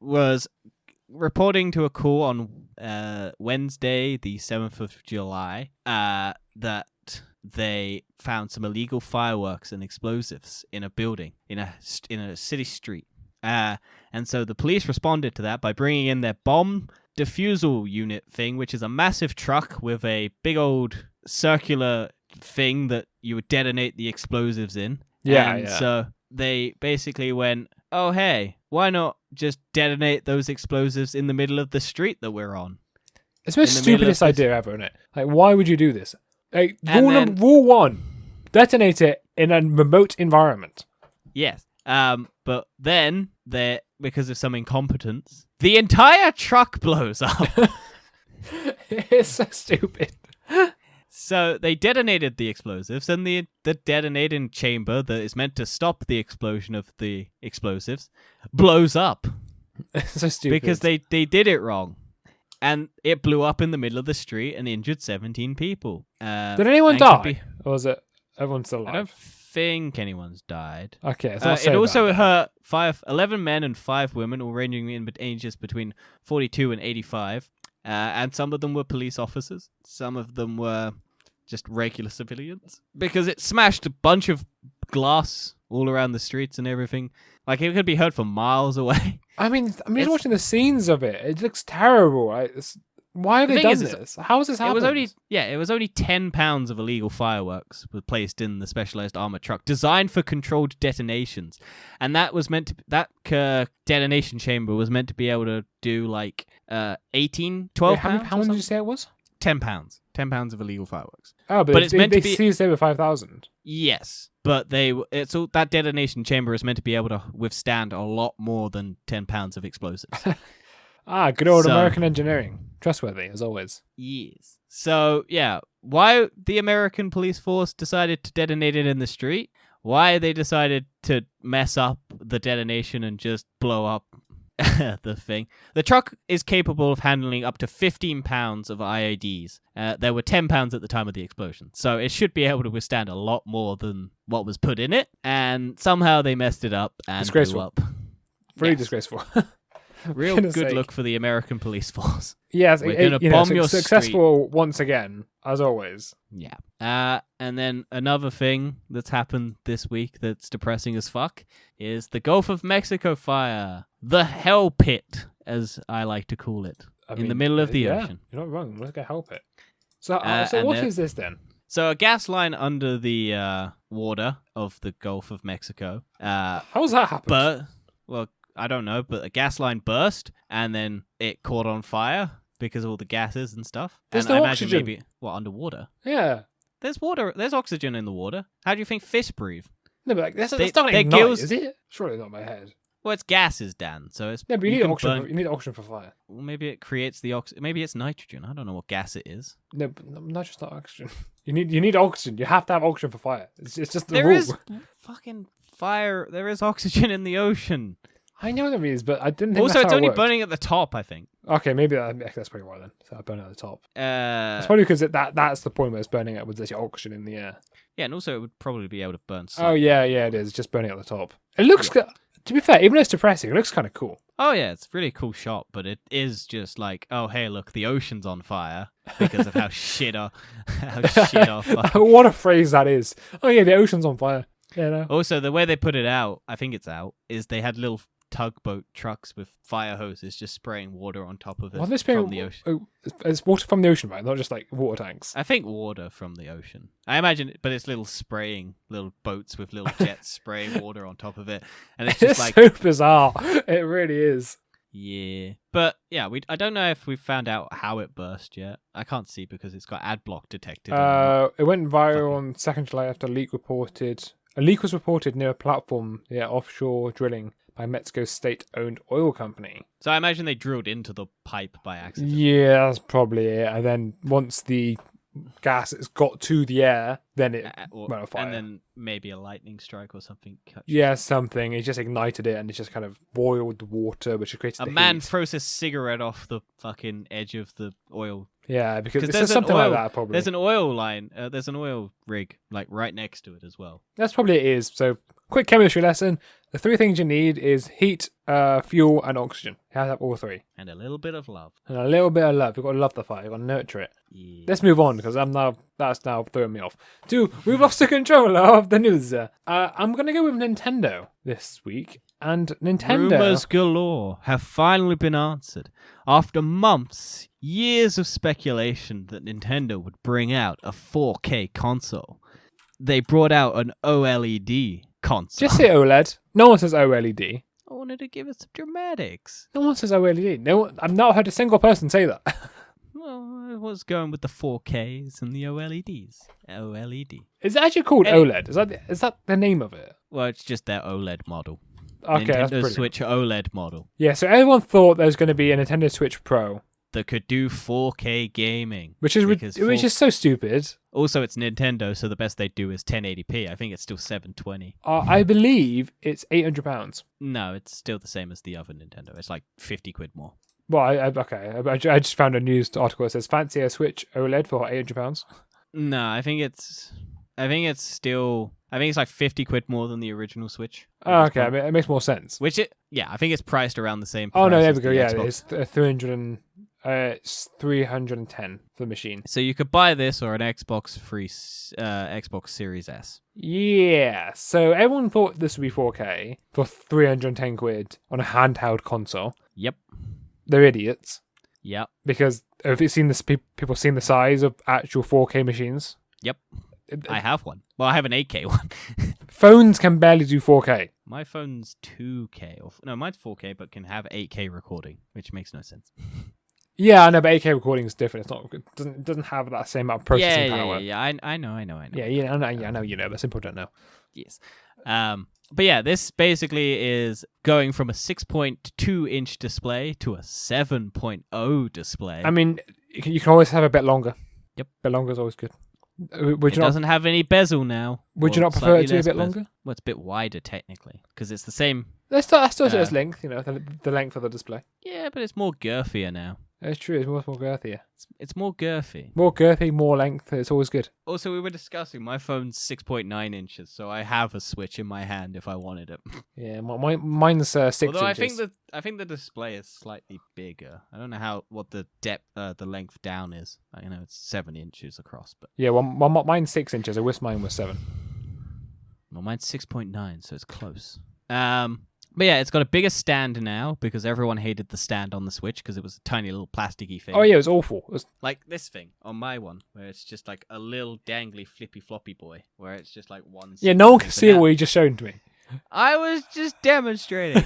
was reporting to a call on Wednesday, the 7th of July, that they found some illegal fireworks and explosives in a building in a city street. And so the police responded to that by bringing in their bomb defusal unit thing, which is a massive truck with a big old circular thing that you would detonate the explosives in. Yeah, and yeah. so they basically went, oh, hey, why not just detonate those explosives in the middle of the street that we're on? It's the most in the middle of stupidest this- idea ever, isn't it? Like, why would you do this? Like, And rule one: detonate it in a remote environment. Yes. But then, because of some incompetence, the entire truck blows up. It's so stupid. So they detonated the explosives, and the detonating chamber that is meant to stop the explosion of the explosives blows up It's so stupid. because they did it wrong. And it blew up in the middle of the street and injured 17 people. Did anyone and could die? be- Or was it everyone's still I alive? don't think anyone's died. Okay, it's not It so also bad. hurt 11 men and 5 women, all ranging in ages between 42 and 85. And some of them were police officers. Some of them were just regular civilians. Because it smashed a bunch of glass all around the streets and everything. Like, it could be heard from miles away. I mean, I'm just It's- watching the scenes of it. It looks terrible. Why have The they thing done is, this? How has this happened? It was only 10 pounds of illegal fireworks were placed in the specialized armored truck designed for controlled detonations, and that was meant to detonation chamber was meant to be able to do like 12 Wait, how many pounds. pounds did you say it was? 10 pounds. 10 pounds of illegal fireworks. Oh, but But they seized over 5,000. Yes, but that detonation chamber is meant to be able to withstand a lot more than 10 pounds of explosives. Ah, good old So- American engineering. Trustworthy, as always. Yes. So, yeah, why the American police force decided to detonate it in the street, why they decided to mess up the detonation and just blow up the thing. The truck is capable of handling up to 15 pounds of IEDs. There were 10 pounds at the time of the explosion, so it should be able to withstand a lot more than what was put in it, and somehow they messed it up and Disgraceful. blew up. Really Yes. disgraceful. Real goodness good sake. look for the American police force. Yes, We're gonna you know, bomb your successful once again, as always. Yeah. And then another thing that's happened this week that's depressing as fuck is the Gulf of Mexico fire. The hell pit, as I like to call it. In the middle of the yeah, ocean. You're not wrong. Look at help it. So, And what then- is this then? So a gas line under the water of the Gulf of Mexico. How's that happen? But, well, I don't know, but a gas line burst and then it caught on fire because of all the gases and stuff. There's and no I imagine oxygen. maybe underwater. Yeah. There's water. There's oxygen in the water. How do you think fish breathe? No, but like, that's They- not their ignite, gills- is it? Surely not my head. Well, it's gases, Dan. So it's No, but you need can oxygen. burn- You need oxygen for fire. Well, maybe it creates the oxygen. Maybe it's nitrogen. I don't know what gas it is. No, but not just not oxygen. You need oxygen. You have to have oxygen for fire. It's just the There rule. is fucking fire. There is oxygen in the ocean. I know there is, but I didn't think Also, that's it's how it only worked. burning at the top, I think. Okay, maybe that's probably why then. So I burn it at the top. Uh, It's probably because that's the point where it's burning it with this oxygen in the air. yeah, and also it would probably be able to burn. Oh yeah, it is. It's just burning at the top. It looks. To be fair, even though it's depressing, it looks kind of cool. Oh yeah, it's a really cool shot, but it is just like, oh hey, look, the ocean's on fire because of how shit our fucking... What a phrase that is. Oh yeah, the ocean's on fire. Yeah, no. Also, the way they put it out, I think it's out, is they had little tugboat trucks with fire hoses just spraying water on top of it Well, this being from the ocean. it's water from the ocean, right? Not just like water tanks. I think water from the ocean. I imagine, but it's little boats with little jets spraying water on top of it, and it's just It's like, so bizarre. It really is. yeah. But yeah, I don't know if we've found out how it burst yet. I can't see because it's got ad block detected. It went viral on 2nd July after a leak was reported near a platform offshore drilling by Mexico's state-owned oil company. So I imagine they drilled into the pipe by accident. Yeah, that's probably it. And then once the gas has got to the air, then it went on fire. And then maybe a lightning strike or something. Yeah, something. It just ignited it and it just kind of boiled the water, which created A the man heat. throws a cigarette off the fucking edge of the oil. Yeah, because 'Cause it's there's just an something oil- like that, probably. There's an oil line. There's an oil rig like right next to it as well. That's probably it is. So, quick chemistry lesson. The 3 things you need is heat, fuel, and oxygen. You have to have all 3. And a little bit of love. And a little bit of love. You've got to love the fire. You've got to nurture it. Yeah. Let's move on, because that's now throwing me off. 2, we've lost the control of the news. I'm going to go with Nintendo this week. And Nintendo... Rumors galore have finally been answered. After months, years of speculation that Nintendo would bring out a 4K console, they brought out an OLED console. Just say OLED. No one says OLED. I wanted to give it some dramatics. No one says OLED. No, I've not heard a single person say that. Well, I was going with the 4Ks and the OLEDs. OLED. Is it actually called Any- OLED? Is that the name of it? Well, it's just their OLED model. Okay, that's Nintendo brilliant. Switch OLED model Yeah, so everyone thought there was going to be a Nintendo Switch Pro, that could do 4K gaming. which is Because which is so stupid. Also, it's Nintendo, so the best they do is 1080p. I think it's still 720. I believe it's £800. No, it's still the same as the other Nintendo. It's like 50 quid more. Well, I just found a news article that says fancy a Switch OLED for £800. No, I think it's like 50 quid more than the original Switch. Oh, okay, I mean, it makes more sense. I think it's priced around the same. Oh no, price there as we go. the Yeah, Xbox. it's 300 and It's 310 for the machine. So you could buy this or an Xbox Xbox Series S. Yeah, so everyone thought this would be 4K for 310 quid on a handheld console. Yep. They're idiots. Yep. Because have you seen this? People seen the size of actual 4K machines? Yep. I have one. Well, I have an 8K one. Phones can barely do 4K. My phone's 2K. No, mine's 4K, but can have 8K recording, which makes no sense. Yeah, I know, but 8K recording is different. It's not. It doesn't have that same amount of processing power. Yeah. I know. Yeah, I know you know, but some people don't know. Yes. But yeah, this basically is going from a 6.2 inch display to a 7.0 display. I mean, you can always have a bit longer. Yep. A bit longer is always good. It doesn't have any bezel now. Would you not prefer it to be a bit longer? Well, it's a bit wider technically because it's the same. That still says length, the length of the display. Yeah, but it's more girthier now. It's true. It's more girthier. It's more girthy. More girthy, more length. It's always good. Also, we were discussing my phone's 6.9 inches, so I have a Switch in my hand if I wanted it. Yeah, mine's 6 Although inches. I think the display is slightly bigger. I don't know what the depth, the length down is. I know it's 7 inches across, but Yeah, mine's 6 inches. I wish mine was 7. well, mine's 6.9, so it's close. But yeah, it's got a bigger stand now because everyone hated the stand on the Switch because it was a tiny little plasticky thing. Oh yeah, it was awful. It was... Like this thing on my one, where it's just like a little dangly flippy floppy boy, where it's just like one. Yeah, no one can see what you just showed to me. I was just demonstrating.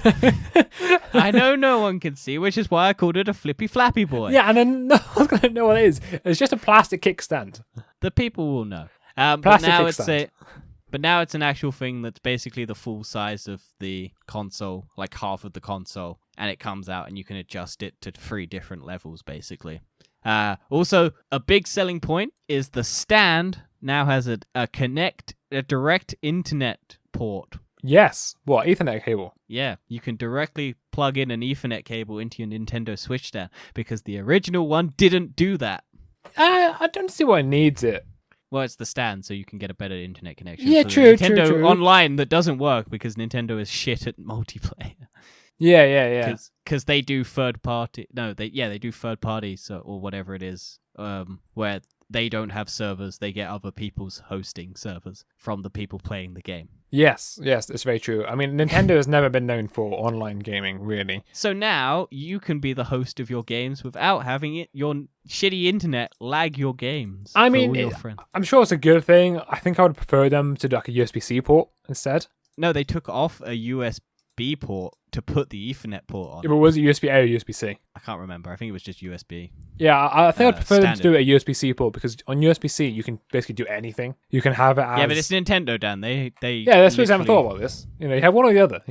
I know no one can see, which is why I called it a flippy flappy boy. Yeah, and then no one's gonna know what it is. It's just a plastic kickstand. The people will know. Plastic kickstand. But now it's an actual thing that's basically the full size of the console, like half of the console, and it comes out and you can adjust it to 3 different levels, basically. Also, a big selling point is the stand now has a direct internet port. Yes. What, Ethernet cable? Yeah, you can directly plug in an Ethernet cable into your Nintendo Switch stand because the original one didn't do that. I don't see why it needs it. Well, it's the stand, so you can get a better internet connection. Yeah, so true, Nintendo Online that doesn't work because Nintendo is shit at multiplayer. Yeah. Because they do third party. No, they do third party, or whatever it is, where they don't have servers. They get other people's hosting servers from the people playing the game. Yes, it's very true. I mean, Nintendo has never been known for online gaming, really. So now you can be the host of your games without having your shitty internet lag your games. I mean, I'm sure it's a good thing. I think I would prefer them to do like a USB-C port instead. No, they took off a USB port to put the Ethernet port on. Yeah, but was it USB-A or USB-C? I can't remember. I think it was just USB. Yeah, I think I'd prefer them to standard. do a USB-C port because on USB-C you can basically do anything. You can have it as... Yeah, but it's Nintendo, Dan. They Yeah, that's what I haven't thought about this. You have one or the other.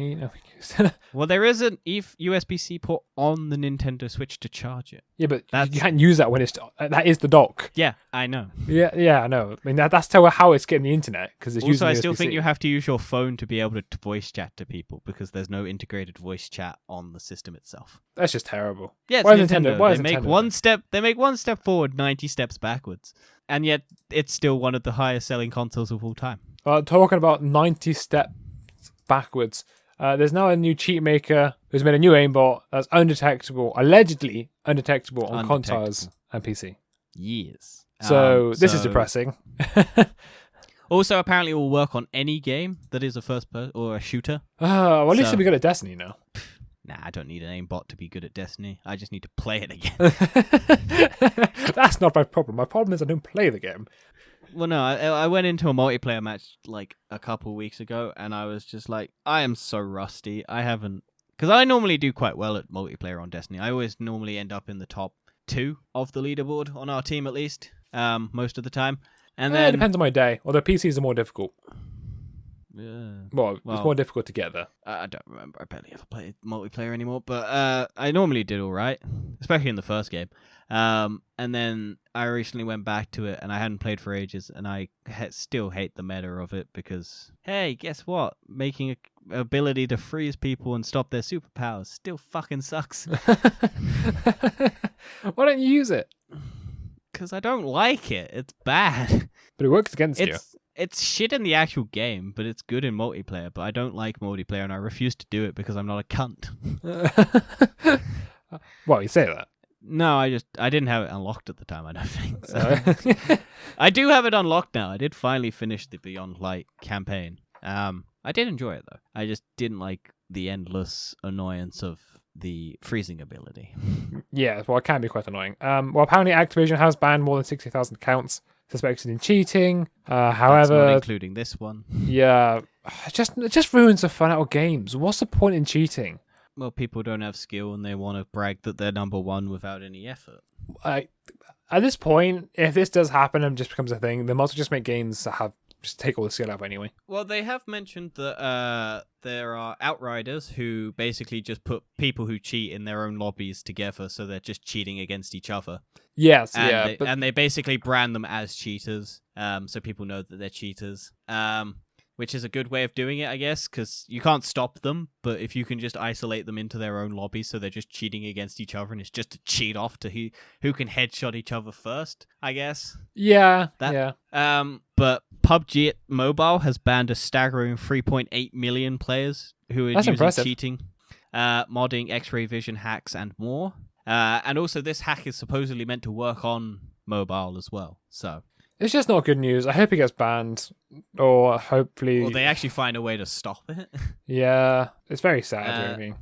Well, there is an USB-C port on the Nintendo Switch to charge it. Yeah, but you can't use that when it's... that is the dock. Yeah, I know. Yeah, I know. I mean, that's how it's getting the internet because it's using Also, I USB-C. still think you have to use your phone to be able to voice chat to people because there's no integrated voice chat on the system itself. That's just terrible. Yeah, it's Why is Nintendo. Why is they make Nintendo? They make one step forward, 90 steps backwards, and yet it's still one of the highest selling consoles of all time. Talking about 90 steps backwards, there's now a new cheat maker who's made a new aimbot that's allegedly undetectable on consoles and PC. Yes. So this is depressing. Also, apparently, it will work on any game that is a first person or a shooter. Well, at least it'll be good at Destiny now. Nah, I don't need an aimbot to be good at Destiny. I just need to play it again. That's not my problem. My problem is I don't play the game. Well, no, I went into a multiplayer match like a couple weeks ago, and I was just like, I am so rusty. I haven't... Because I normally do quite well at multiplayer on Destiny. I always normally end up in the top 2 of the leaderboard, on our team at least, most of the time. And then It depends on my day. Although PCs are more difficult. Well, It's more difficult to get there. I don't remember. I barely ever played multiplayer anymore, but I normally did all right, especially in the first game. And then I recently went back to it, and I hadn't played for ages, and I still hate the meta of it because, hey, guess what? Making an ability to freeze people and stop their superpowers still fucking sucks. Why don't you use it? Because I don't like it. It's bad. But it works against you. It's shit in the actual game, but it's good in multiplayer. But I don't like multiplayer, and I refuse to do it because I'm not a cunt. Well, you say that. No, I didn't have it unlocked at the time. I don't think. So. Uh, I do have it unlocked now. I did finally finish the Beyond Light campaign. I did enjoy it though. I just didn't like the endless annoyance of the freezing ability. Yeah, well, it can be quite annoying. Well, apparently Activision has banned more than 60,000 accounts suspected in cheating. That's However, not including this one. yeah, it just ruins the fun out of games. What's the point in cheating? Well, people don't have skill and they want to brag that they're number one without any effort. At this point, if this does happen and just becomes a thing, they might as well just make games that have just take all the skill out anyway. Well, they have mentioned that there are outriders who basically just put people who cheat in their own lobbies together, so they're just cheating against each other. Yes, And yeah, they, and they basically brand them as cheaters, so people know that they're cheaters. Which is a good way of doing it, I guess, because you can't stop them, but if you can just isolate them into their own lobby so they're just cheating against each other and it's just a cheat off to who can headshot each other first, I guess. yeah. But PUBG Mobile has banned a staggering 3.8 million players who are That's using impressive. cheating, modding, X-ray vision hacks, and more. And also, this hack is supposedly meant to work on mobile as well, so... It's just not good news. I hope it gets banned, or hopefully. Well, they actually find a way to stop it. Yeah, it's very sad, really.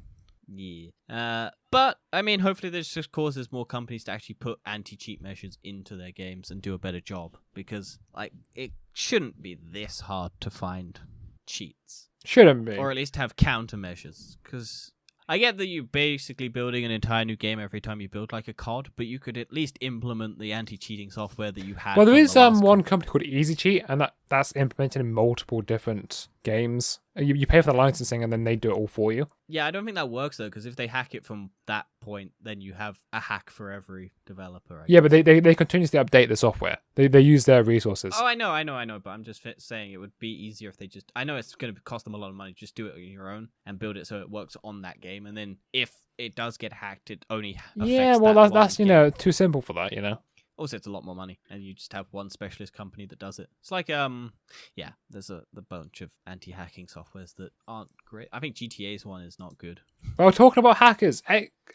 Yeah. But, I mean, hopefully this just causes more companies to actually put anti-cheat measures into their games and do a better job. Because, like, it shouldn't be this hard to find cheats. Shouldn't be. Or at least have countermeasures. Because I get that you're basically building an entire new game every time you build, like a COD, but you could at least implement the anti-cheating software that you had. Well, there from is the last one company called Easy Cheat, and that's implemented in multiple different games. You pay for the licensing, and then they do it all for you. Yeah, I don't think that works though, because if they hack it from that point, then you have a hack for every developer. Yeah, but they continuously update the software. They use their resources. Oh, I know, but I'm just saying it would be easier if they just... I know it's going to cost them a lot of money, just do it on your own and build it so it works on that game, and then if it does get hacked, it only affects Yeah, well, that that's one you know game. too simple for that, you know. Also, it's a lot more money, and you just have one specialist company that does it. It's like, yeah, there's the bunch of anti-hacking softwares that aren't great. I think GTA's one is not good. Well, talking about hackers,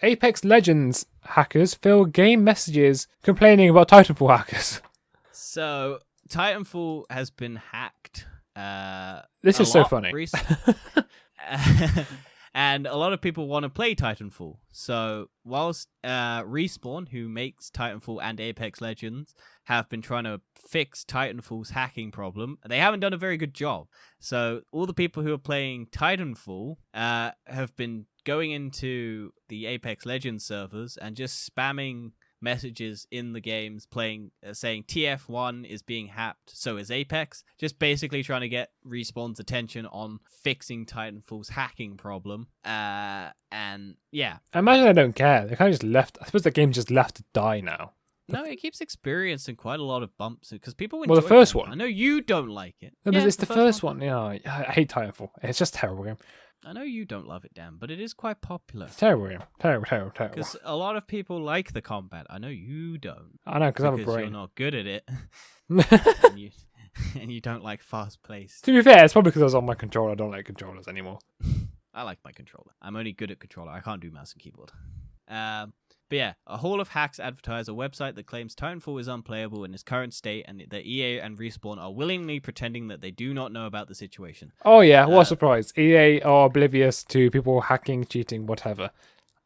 Apex Legends hackers fill game messages complaining about Titanfall hackers. So, Titanfall has been hacked. This a is so lot funny. And a lot of people want to play Titanfall. So whilst Respawn, who makes Titanfall and Apex Legends, have been trying to fix Titanfall's hacking problem, they haven't done a very good job. So all the people who are playing Titanfall have been going into the Apex Legends servers and just spamming messages in the games saying TF1 is being hacked, so is Apex, just basically trying to get Respawn's attention on fixing Titanfall's hacking problem. And yeah, I imagine they don't care. They kind of just left. I suppose the game just left to die now. no, it keeps experiencing quite a lot of bumps because people enjoy Well, the first them. one. I know you don't like it. No, Yeah, but it's the first one. Yeah, I hate Titanfall. It's just a terrible game. I know you don't love it, Dan, but it is quite popular. It's terrible game. Terrible. Because a lot of people like the combat. I know you don't. I know, because I have a You're brain. not good at it. and you don't like fast paced. To be fair, it's probably because I was on my controller. I don't like controllers anymore. I like my controller. I'm only good at controller. I can't do mouse and keyboard. But yeah, a Hall of Hacks advertise a website that claims Titanfall is unplayable in its current state, and that EA and Respawn are willingly pretending that they do not know about the situation. Oh yeah, what a surprise. EA are oblivious to people hacking, cheating, whatever.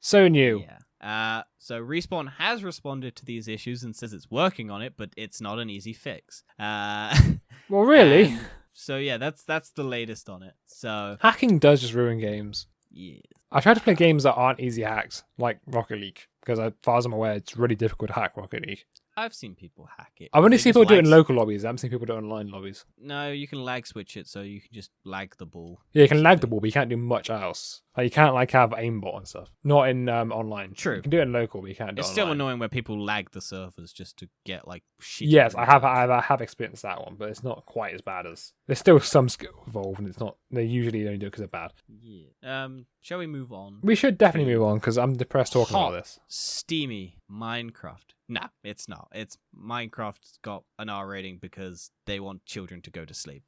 So new. Yeah. So Respawn has responded to these issues and says it's working on it, but it's not an easy fix. Well, really? So yeah, that's the latest on it. So Hacking does just ruin games. yeah. I try to play games that aren't easy hacks, like Rocket League, because as far as I'm aware, it's really difficult to hack Rocket League. I've seen people hack it. I've only They seen just people do it in lag- local lobbies. I haven't seen people do it in online lobbies. No, you can lag switch it, so you can just lag the ball. Yeah, you can lag the ball, but you can't do much else. Like you can't have aimbot and stuff. Not in online. True. You can do it in local, but you can't do It's it still online. annoying where people lag the servers just to get like shit. Yes, I have experienced that one, but it's not quite as bad as. There's still some skill involved, and it's not. They usually only do it because they're bad. Yeah. Shall we move on? We should definitely move on because I'm depressed talking about this. Steamy Minecraft. Nah, it's not. It's Minecraft's got an R rating because they want children to go to sleep.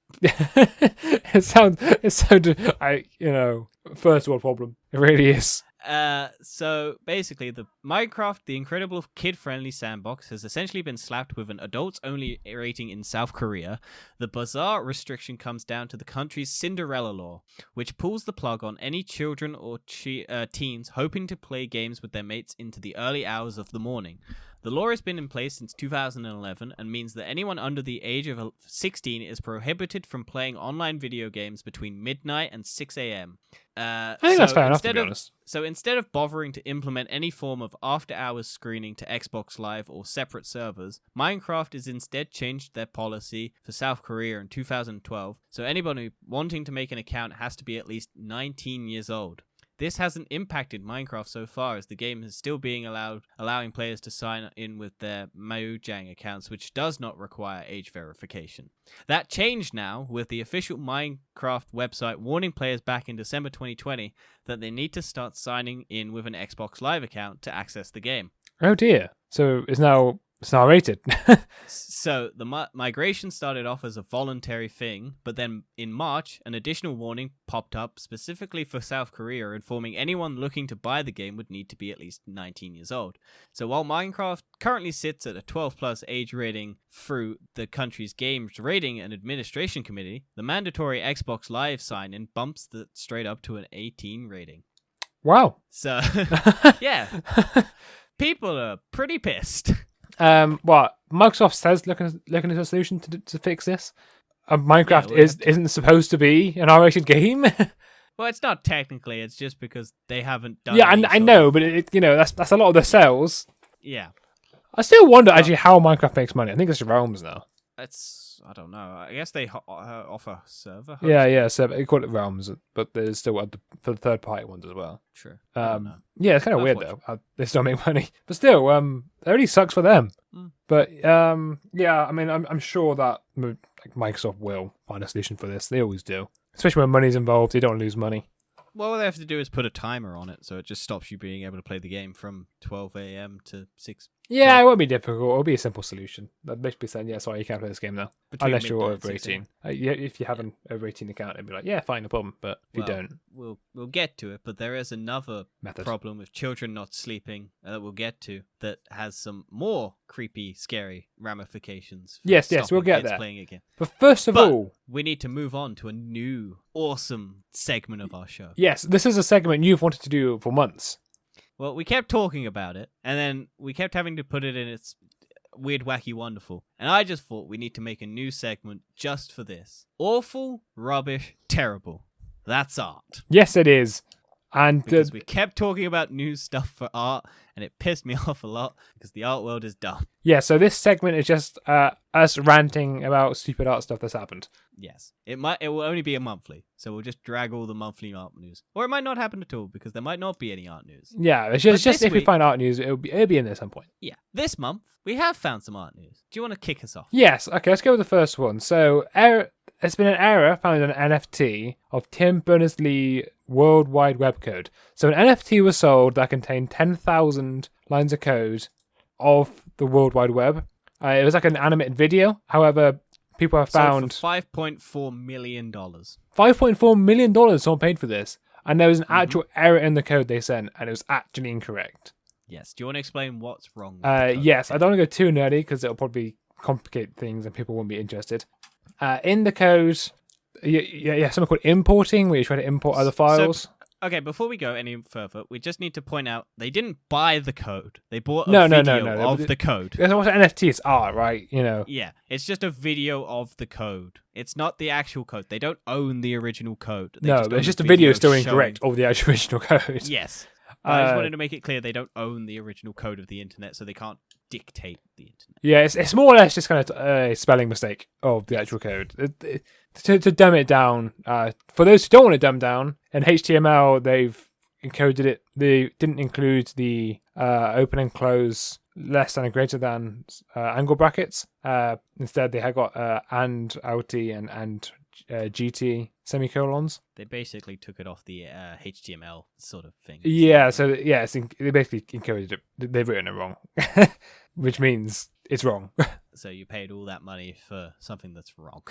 It's so first world problem. It really is. So basically, the Minecraft, the incredible kid-friendly sandbox, has essentially been slapped with an adults-only rating in South Korea. The bizarre restriction comes down to the country's Cinderella law, which pulls the plug on any children or teens hoping to play games with their mates into the early hours of the morning. The law has been in place since 2011 and means that anyone under the age of 16 is prohibited from playing online video games between midnight and 6 a.m. I think that's fair enough, to be honest. So instead of bothering to implement any form of after-hours screening to Xbox Live or separate servers, Minecraft has instead changed their policy for South Korea in 2012, so anybody wanting to make an account has to be at least 19 years old. This hasn't impacted Minecraft so far, as the game is still being allowing players to sign in with their Mojang accounts, which does not require age verification. That changed now, with the official Minecraft website warning players back in December 2020 that they need to start signing in with an Xbox Live account to access the game. Oh dear. So it's now rated. So the migration started off as a voluntary thing, but then in March, an additional warning popped up specifically for South Korea, informing anyone looking to buy the game would need to be at least 19 years old. So while Minecraft currently sits at a 12 plus age rating through the country's Games Rating and Administration Committee, the mandatory Xbox Live sign-in bumps that straight up to an 18 rating. Wow. So, yeah, people are pretty pissed. What Microsoft says looking at a solution to fix this. Minecraft isn't supposed to be an R-rated game. Well, it's not technically. It's just because they haven't done. Yeah, I know, but that's a lot of the sales. Yeah. I still wonder actually how Minecraft makes money. I think it's Realms now. I don't know. I guess they offer server. Yeah. So they call it Realms, but there's still for the third party ones as well. True. Yeah, it's kind of weird though. They still make money, but still, it really sucks for them. But yeah, I mean, I'm sure that Microsoft will find a solution for this. They always do, especially when money's involved. They don't lose money. Well, what they have to do is put a timer on it, so it just stops you being able to play the game from 12 a.m. to 6. Yeah, it won't be difficult. It'll be a simple solution. That basically saying, yeah, sorry, you can't play this game now. Unless you're over 18. If you have an over 18 account, it'd be like, yeah, fine, no problem. But if you don't... We'll get to it, but there is another method. Problem with children not sleeping that we'll get to that has some more creepy, scary ramifications. Yes, we'll get there. Playing again. But first of all... we need to move on to a new, awesome segment of our show. Yes, this is a segment you've wanted to do for months. Well, we kept talking about it, and then we kept having to put it in its weird, wacky, wonderful. And I just thought we need to make a new segment just for this. Awful, rubbish, terrible. That's art. Yes, it is. And because we kept talking about new stuff for art, and it pissed me off a lot because the art world is dumb. Yeah, so this segment is just us ranting about stupid art stuff that's happened. Yes. It will only be a monthly, so we'll just drag all the monthly art news. Or it might not happen at all, because there might not be any art news. Yeah, it's just if we find art news, it'll be in there at some point. Yeah. This month, we have found some art news. Do you want to kick us off? Yes, okay, let's go with the first one. So, there's been an error found in an NFT of Tim Berners-Lee World Wide Web code. So an NFT was sold that contained 10,000 lines of code of the World Wide Web. It was like an animated video. However, people have found... Sold for $5.4 million. $5.4 million someone paid for this. And there was an actual error in the code they sent, and it was actually incorrect. Yes. Do you want to explain what's wrong with the code? Yes, I don't want to go too nerdy, because it'll probably complicate things and people won't be interested. In the code, something called importing, where you try to import other files. Okay, before we go any further, we just need to point out they didn't buy the code. They bought a video of the code. That's what NFTs are, right? Yeah, it's just a video of the code. It's not the actual code. They don't own the original code. It's just a video still incorrect of the actual original code. Yes. I just wanted to make it clear they don't own the original code of the internet, so they can't dictate the internet. Yeah, it's more or less just kind of a spelling mistake of the actual code. To dumb it down, for those who don't want to dumb down, in HTML they've encoded it. They didn't include the open and close, less than and greater than angle brackets. Instead, they had got and LT and GT semicolons. They basically took it off the HTML sort of thing. Yeah, so they basically encoded it. They've written it wrong, which means it's wrong. So you paid all that money for something that's wrong.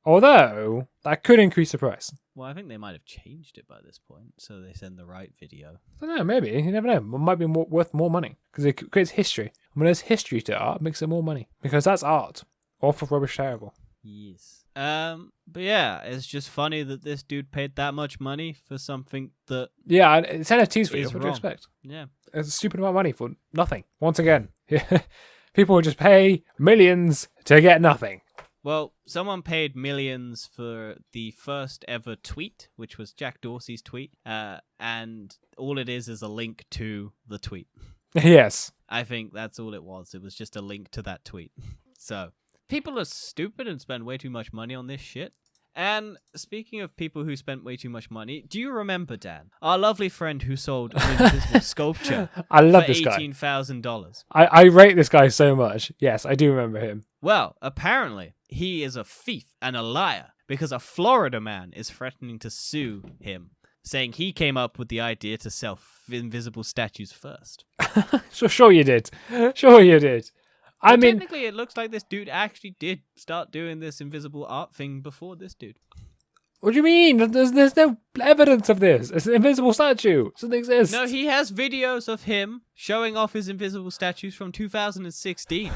Although, that could increase the price. Well, I think they might have changed it by this point, so they send the right video. I don't know, maybe. You never know. It might be worth more money. Because it creates history. And when there's history to art, it makes it more money. Because that's art. Awful, rubbish, terrible. Yes. But yeah, it's just funny that this dude paid that much money for something that Yeah, and it's NFTs for you. is What do you wrong. expect? Yeah. It's a stupid amount of money for nothing. Once again. People will just pay millions to get nothing. Well, someone paid millions for the first ever tweet, which was Jack Dorsey's tweet, and all it is a link to the tweet. Yes. I think that's all it was. It was just a link to that tweet. So, people are stupid and spend way too much money on this shit. And speaking of people who spent way too much money, do you remember, Dan, our lovely friend who sold an invisible sculpture I love for this guy. $18,000? I rate this guy so much. Yes, I do remember him. Well, apparently, he is a thief and a liar because a Florida man is threatening to sue him, saying he came up with the idea to sell invisible statues first. Sure you did. Sure you did. I Well, mean, technically, it looks like this dude actually did start doing this invisible art thing before this dude. what do you mean? There's no evidence of this. It's an invisible statue. It doesn't exist. No, he has videos of him showing off his invisible statues from 2016.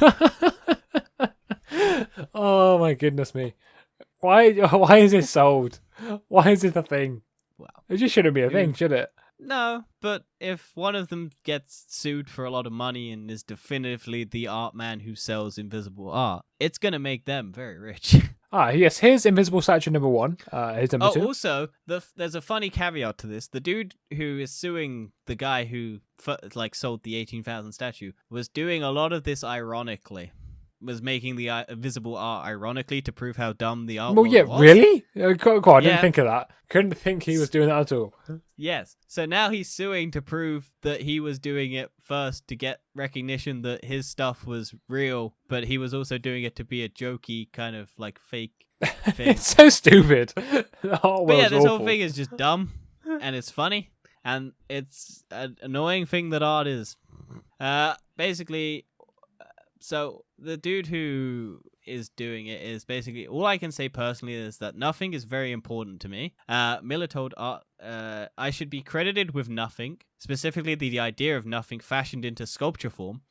Oh my goodness me. Why is it sold? Why is it a thing? Wow. It just shouldn't be a thing, should it? No, but if one of them gets sued for a lot of money and is definitively the art man who sells invisible art, it's going to make them very rich. Ah, yes, here's invisible statue number 1. Here's number 2. Also, there's a funny caveat to this. The dude who is suing the guy who sold the 18,000 statue was doing a lot of this ironically. Was making the invisible art ironically to prove how dumb the art Well, yeah, was. really? God, I didn't Yeah. think of that. Couldn't think he was doing that at all. Yes. So now he's suing to prove that he was doing it first to get recognition that his stuff was real, but he was also doing it to be a jokey kind of like fake thing. It's so stupid. The whole But yeah, world's this whole awful. thing is just dumb and it's funny and it's an annoying thing that art is. Basically, so the dude who is doing it is basically all I can say personally is that nothing is very important to me. Miller told Art I should be credited with nothing, specifically the idea of nothing fashioned into sculpture form,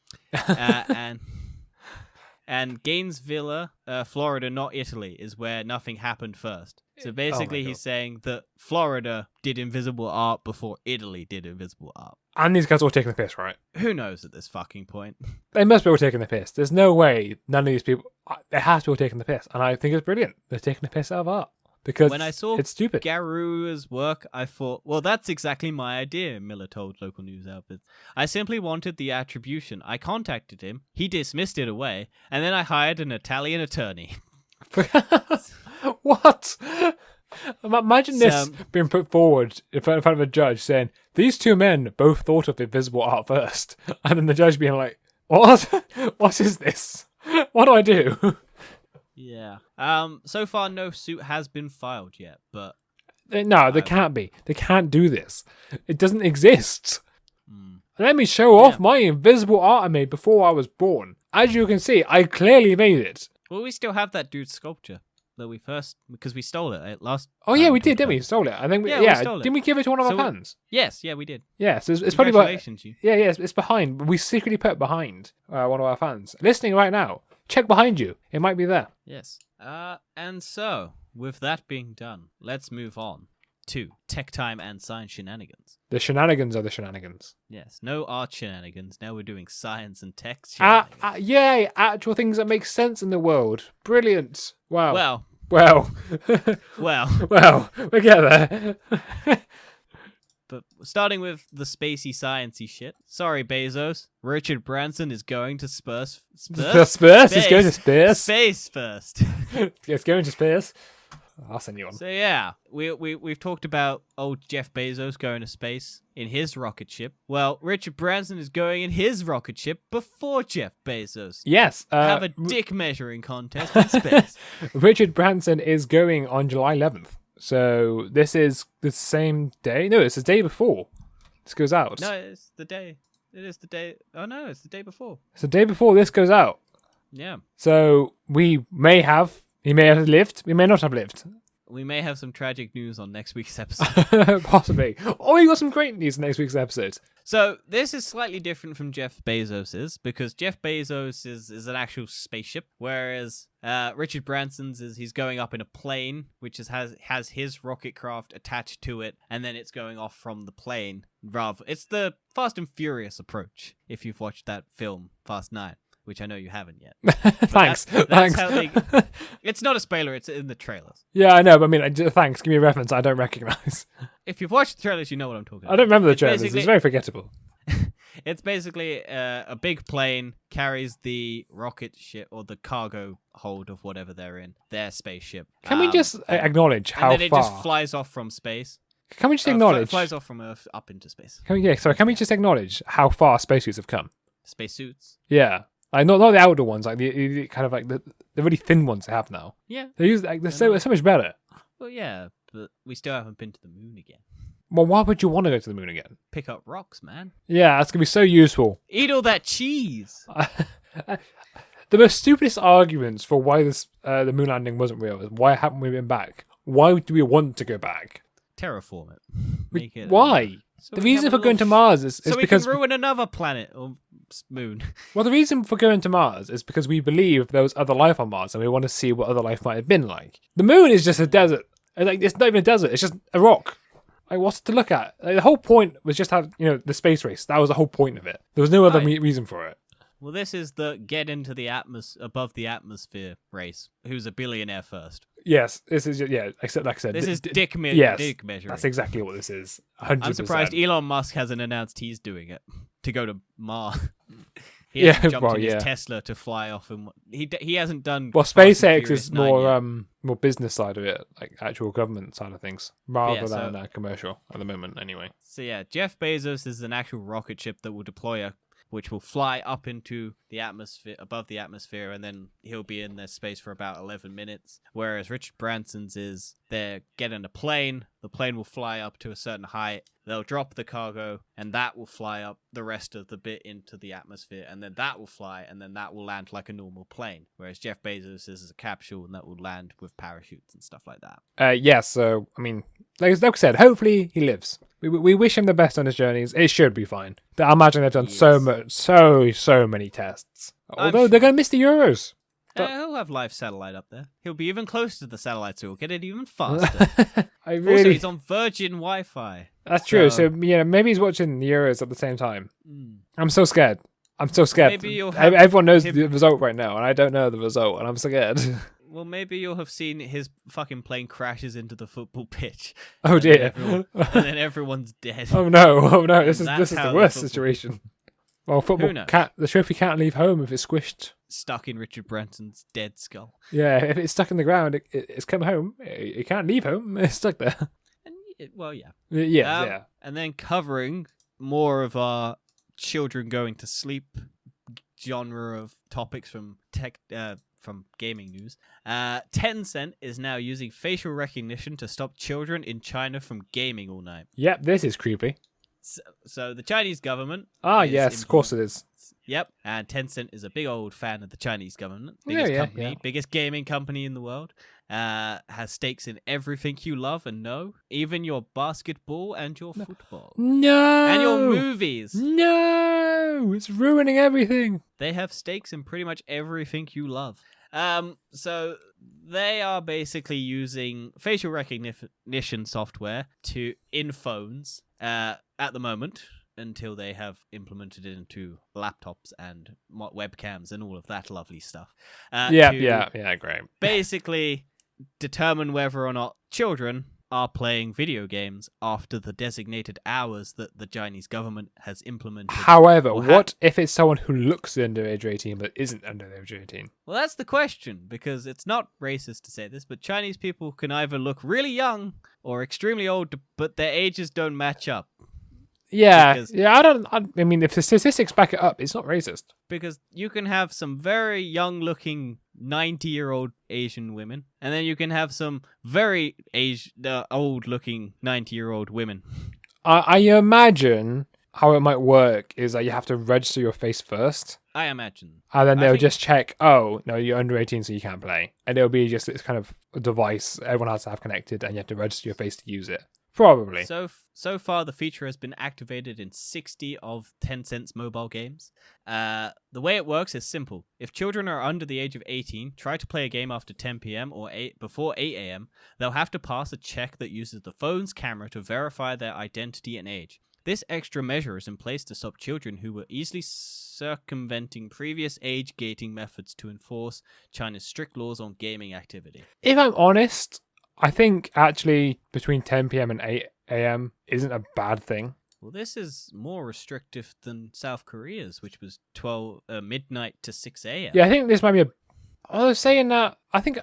and Gainesville, Florida, not Italy, is where nothing happened first. So basically, God. he's saying that Florida did invisible art before Italy did invisible art. And these guys are all taking the piss, right? Who knows at this fucking point? They must be all taking the piss. There's no way none of these people... They have to be all taking the piss. And I think it's brilliant. They're taking the piss out of art. Because When I saw it's stupid. Garua's work, I thought, well, that's exactly my idea, Miller told local news outlets. I simply wanted the attribution. I contacted him, he dismissed it away, and then I hired an Italian attorney. What? Imagine this So- being put forward in front of a judge saying, these two men both thought of invisible art first. And then the judge being like, what? What is this? What do I do? Yeah. So far, no suit has been filed yet, but No, there can't be. They can't do this. It doesn't exist. mm, Let me show off my invisible art I made before I was born. As you can see, I clearly made it. well, we still have that dude's sculpture that we first because we stole it last. Oh yeah, time we did, talked didn't we? about it. Stole it. I think Yeah, we stole it. Didn't we give it to one of So our we- fans? Yes, yeah, we did. Yes, it's probably about, Congratulations, you. yeah, it's behind. We secretly put it behind one of our fans listening right now. Check behind you. It might be there. Yes. And so with that being done, let's move on to tech time and science shenanigans. The shenanigans are the shenanigans. Yes, no art shenanigans. Now we're doing science and tech shenanigans. Yay! Actual things that make sense in the world. Brilliant. Wow. Well, Well. well, We get there. but starting with the spacey sciencey shit. Sorry, Bezos. Richard Branson is going to Spurs. The Spurs is going to space. Space first. It's going to space. I'll send you one. So yeah, we've talked about old Jeff Bezos going to space in his rocket ship. Well, Richard Branson is going in his rocket ship before Jeff Bezos. Yes. Have a dick measuring contest in space. Richard Branson is going on July 11th. So this is the same day. No, it's the day before this goes out. No, it's the day. It is the day. Oh no, it's the day before. It's the day before this goes out. Yeah. So he may have lived, we may not have lived. We may have some tragic news on next week's episode. Possibly. Or we got some great news in next week's episode. So this is slightly different from Jeff Bezos's, because Jeff Bezos is an actual spaceship, whereas Richard Branson's he's going up in a plane, which has his rocket craft attached to it, and then it's going off from the plane. It's the Fast and Furious approach, if you've watched that film, Fast 9. Which I know you haven't yet. Thanks. That's Thanks. how they... It's not a spoiler, it's in the trailers. Yeah, I know, but I mean, thanks. Give me a reference I don't recognize. If you've watched the trailers, you know what I'm talking about. I don't remember the It's trailers. basically- It's very forgettable. It's basically a big plane carries the rocket ship or the cargo hold of whatever they're in, their spaceship. Can we just acknowledge how and then far? it just flies off from space. Can we just acknowledge? Flies off from Earth up into space. Can we just acknowledge how far spacesuits have come? Spacesuits. Yeah. Like not the outdoor ones, like the kind of like the really thin ones they have now. Yeah. They're so much better. Well, yeah, but we still haven't been to the moon again. Well, why would you want to go to the moon again? Pick up rocks, man. Yeah, that's gonna be so useful. Eat all that cheese. The most stupidest arguments for why the moon landing wasn't real is why haven't we been back? Why do we want to go back? Terraform it. Make it. Why? So The we reason have for a going to little Mars is so we because can ruin another planet or moon. well, the reason for going to Mars is because we believe there was other life on Mars and we want to see what other life might have been like. The moon is just a desert. Like it's not even a desert. It's just a rock. Like what's to look at? Like, the whole point was just have the space race. That was the whole point of it. There was no other Right. reason for it. Well, this is the get into the above the atmosphere race. Who's a billionaire first? Yes, this is like I said. This is dick measuring. That's exactly what this is. 100%. I'm surprised Elon Musk hasn't announced he's doing it to go to Mars. He Yeah, hasn't jumped well, in his yeah. Tesla to fly off, and he hasn't done. Well, Fast and SpaceX Furious is 9 more yet. more business side of it, like actual government side of things, rather Yeah, so- than commercial at the moment. Anyway. So yeah, Jeff Bezos is an actual rocket ship that will deploy which will fly up into the atmosphere, above the atmosphere, and then he'll be in their space for about 11 minutes. Whereas Richard Branson's is they get in a plane, the plane will fly up to a certain height, they'll drop the cargo, and that will fly up the rest of the bit into the atmosphere, and then that will fly, and then that will land like a normal plane. Whereas Jeff Bezos is a capsule, and that will land with parachutes and stuff like that. Yes. So I mean, like I said, hopefully he lives. We wish him the best on his journeys. It should be fine. I imagine they've done so Yes. much, so many tests. I'm Although they're going to miss the Euros. But- He'll have live satellite up there. He'll be even closer to the satellite, so he'll get it even faster. I Also, really. he's on Virgin Wi-Fi. That's true. so- So maybe he's watching the Euros at the same time. Mm. I'm so scared. I'm so scared. Maybe you'll have Everyone knows him- the result right now, and I don't know the result, and I'm scared. Well, maybe you'll have seen his fucking plane crashes into the football pitch. Oh and dear. then and then everyone's dead. Oh no! Oh no! This is That's the how worst the football- situation. Well, football knows? the trophy can't leave home if it's squished. Stuck in Richard Branson's dead skull. Yeah, if it's stuck in the ground, it's come home. It can't leave home. It's stuck there. And well, yeah. Yeah, Um, yeah. And then covering more of our children going to sleep genre of topics from from gaming news. Tencent is now using facial recognition to stop children in China from gaming all night. Yep, this is creepy. So the Chinese government. Ah, is yes, of course it is. Yep, and Tencent is a big old fan of the Chinese government. Yeah, Biggest yeah, company, yeah. biggest gaming company in the world. Has stakes in everything you love and know, even your basketball and your football No! and your movies. No! It's ruining everything. They have stakes in pretty much everything you love. So they are basically using facial recognition software in phones at the moment until they have implemented it into laptops and webcams and all of that lovely stuff. Yeah, great. Basically determine whether or not children are playing video games after the designated hours that the Chinese government has implemented. However, Or what if it's someone who looks underage 18 but isn't underage 18? Well, that's the question, because it's not racist to say this, but Chinese people can either look really young or extremely old, but their ages don't match up. Yeah, Because- I mean, if the statistics back it up, it's not racist. Because you can have some very young-looking 90-year-old Asian women, and then you can have some very old-looking 90-year-old women. I imagine how it might work is that you have to register your face first. I imagine. And then I they'll think- just check, oh, no, you're under 18, so you can't play. And it'll be just this kind of device everyone has to have connected, and you have to register your face to use it. Probably. So far, the feature has been activated in 60 of Tencent's mobile games. The way it works is simple. If children are under the age of 18, try to play a game after 10 p.m. or before 8 a.m., they'll have to pass a check that uses the phone's camera to verify their identity and age. This extra measure is in place to stop children who were easily circumventing previous age gating methods to enforce China's strict laws on gaming activity. If I'm honest, I think actually between 10 p.m. and 8 a.m. isn't a bad thing. Well, this is more restrictive than South Korea's, which was midnight to 6 a.m. Yeah, I think this might be I was saying that, I think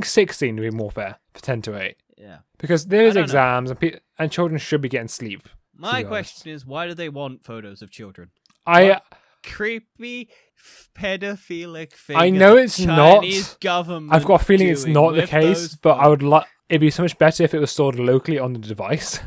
16 would be more fair for 10 to 8. Yeah. Because there is I don't exams, and children should be getting sleep. My be honest. question is, why do they want photos of children? I Creepy pedophilic thing. I know is it's the not. Chinese government I've got a feeling it's doing not the with case, those but I would photos? like it'd be so much better if it was stored locally on the device,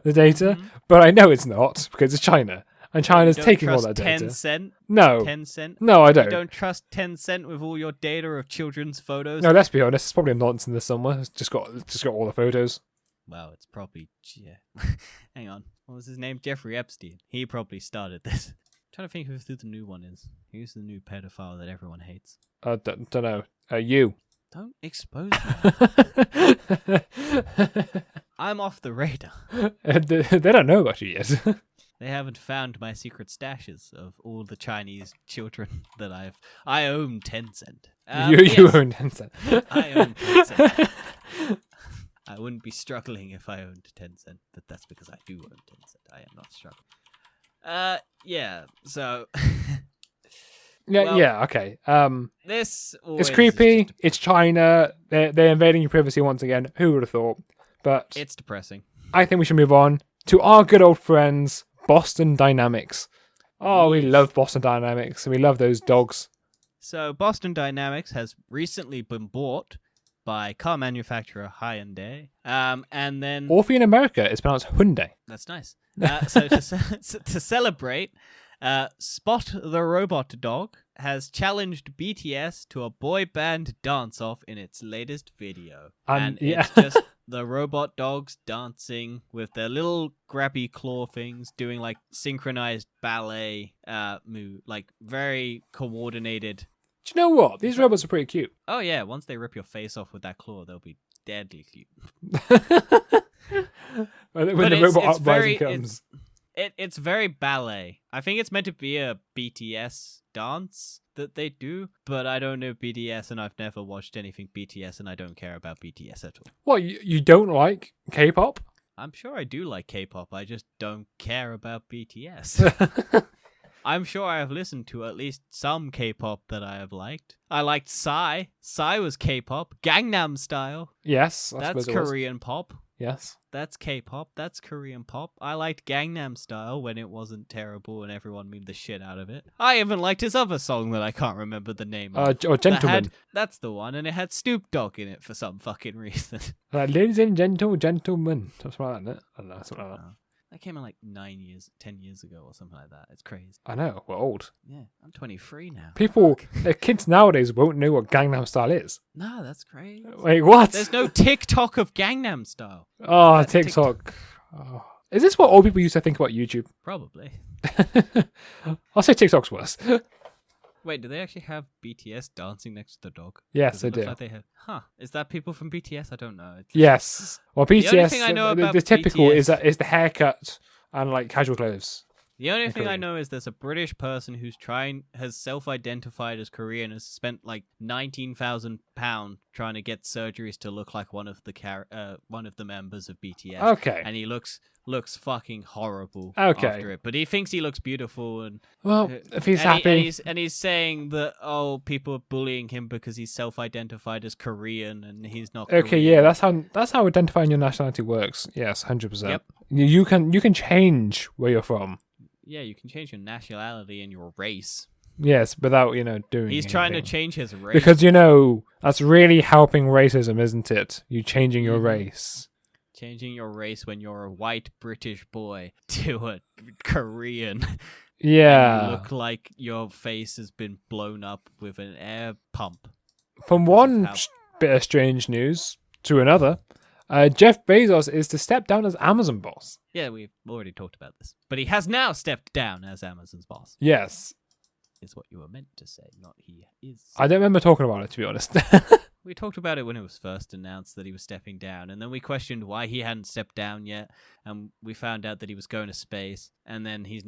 the data. Mhm. But I know it's not because it's China, and China's You don't taking all trust that data. Tencent? No, Tencent? no, I You don't. don't trust Tencent with all your data of children's photos? No, let's be honest. It's probably a nonsense there somewhere. It's just got all the photos. Well, it's probably... Yeah. Hang on. What was his name? Jeffrey Epstein. He probably started this. I'm trying to think who the new one is. Who's the new pedophile that everyone hates? Don't know. You. Don't expose me. I'm off the radar. They don't know about you yet. They haven't found my secret stashes of all the Chinese children that I own Tencent. You Yes, own Tencent. I own Tencent. I wouldn't be struggling if I owned Tencent, but that's because I do own Tencent. I am not struggling. Yeah. So Yeah, Well, yeah, okay. this It's always is creepy. just- It's China. They're invading your privacy once again. Who would have thought? But It's depressing. I think we should move on to our good old friends, Boston Dynamics. Oh, we Yes. love Boston Dynamics. We love those dogs. So Boston Dynamics has recently been bought by car manufacturer Hyundai. And then Orphe in America is pronounced Hyundai. that's nice. So to celebrate, Spot the Robot Dog has challenged BTS to a boy band dance-off in its latest video. And yeah. it's just the robot dogs dancing with their little grabby claw things, doing like synchronized ballet move, like very coordinated. Do you know what? These robots are pretty cute. Oh yeah, once they rip your face off with that claw, they'll be deadly cute. when But the it's robot very- uprising comes. It's very ballet. I think it's meant to be a BTS dance that they do, but I don't know BTS and I've never watched anything BTS and I don't care about BTS at all. What, you don't like K-pop? I'm sure I do like K-pop, I just don't care about BTS. I'm sure I have listened to at least some K-pop that I have liked. I liked Psy. Psy was K-pop. Gangnam Style. Yes, I That's suppose it was. Korean pop. Yes. That's K-pop. That's Korean pop. I liked Gangnam Style when it wasn't terrible and everyone memed the shit out of it. I even liked his other song that I can't remember the name of. Or Gentlemen. That's the one, and it had Snoop Dogg in it for some fucking reason. Ladies and gentlemen. Something like that, isn't it? I don't know, something like that. That came out like 10 years ago or something like that. It's crazy. I know, we're old. Yeah, I'm 23 now. People, the kids nowadays won't know what Gangnam Style is. No, that's crazy. Wait, what? There's no TikTok of Gangnam Style. Oh, That's TikTok. Oh. Is this what old people used to think about YouTube? Probably. I'll say TikTok's worse. Wait, do they actually have BTS dancing next to the dog? Yes, Does they it look do. like they have? Huh? Is that people from BTS? I don't know. Yes. Well, BTS. only thing I know the about typical BTS is the haircut and like casual clothes. The only thing I Korean. know is there's a British person has self-identified as Korean, has spent like £19,000 trying to get surgeries to look like one of the members of BTS. Okay. And he looks fucking horrible Okay. after it. But he thinks he looks beautiful, and Well, if he's and happy, he's saying that people are bullying him because he's self-identified as Korean and he's not. okay, Korean. yeah, that's how identifying your nationality works. Yes, 100%. Yep. You can change where you're from. Yeah, you can change your nationality and your race. Yes, without doing. He's trying to anything. change his race. Because that's really helping racism, isn't it? You changing your Mhm. race. Changing your race when you're a white British boy to a Korean. Yeah. You look like your face has been blown up with an air pump. From one bit of strange news to another, Jeff Bezos is to step down as Amazon boss. Yeah, we've already talked about this. But he has now stepped down as Amazon's boss. Yes. Is what you were meant to say, not he is. I don't remember talking about it, to be honest. We talked about it when it was first announced that he was stepping down, and then we questioned why he hadn't stepped down yet, and we found out that he was going to space, and then he's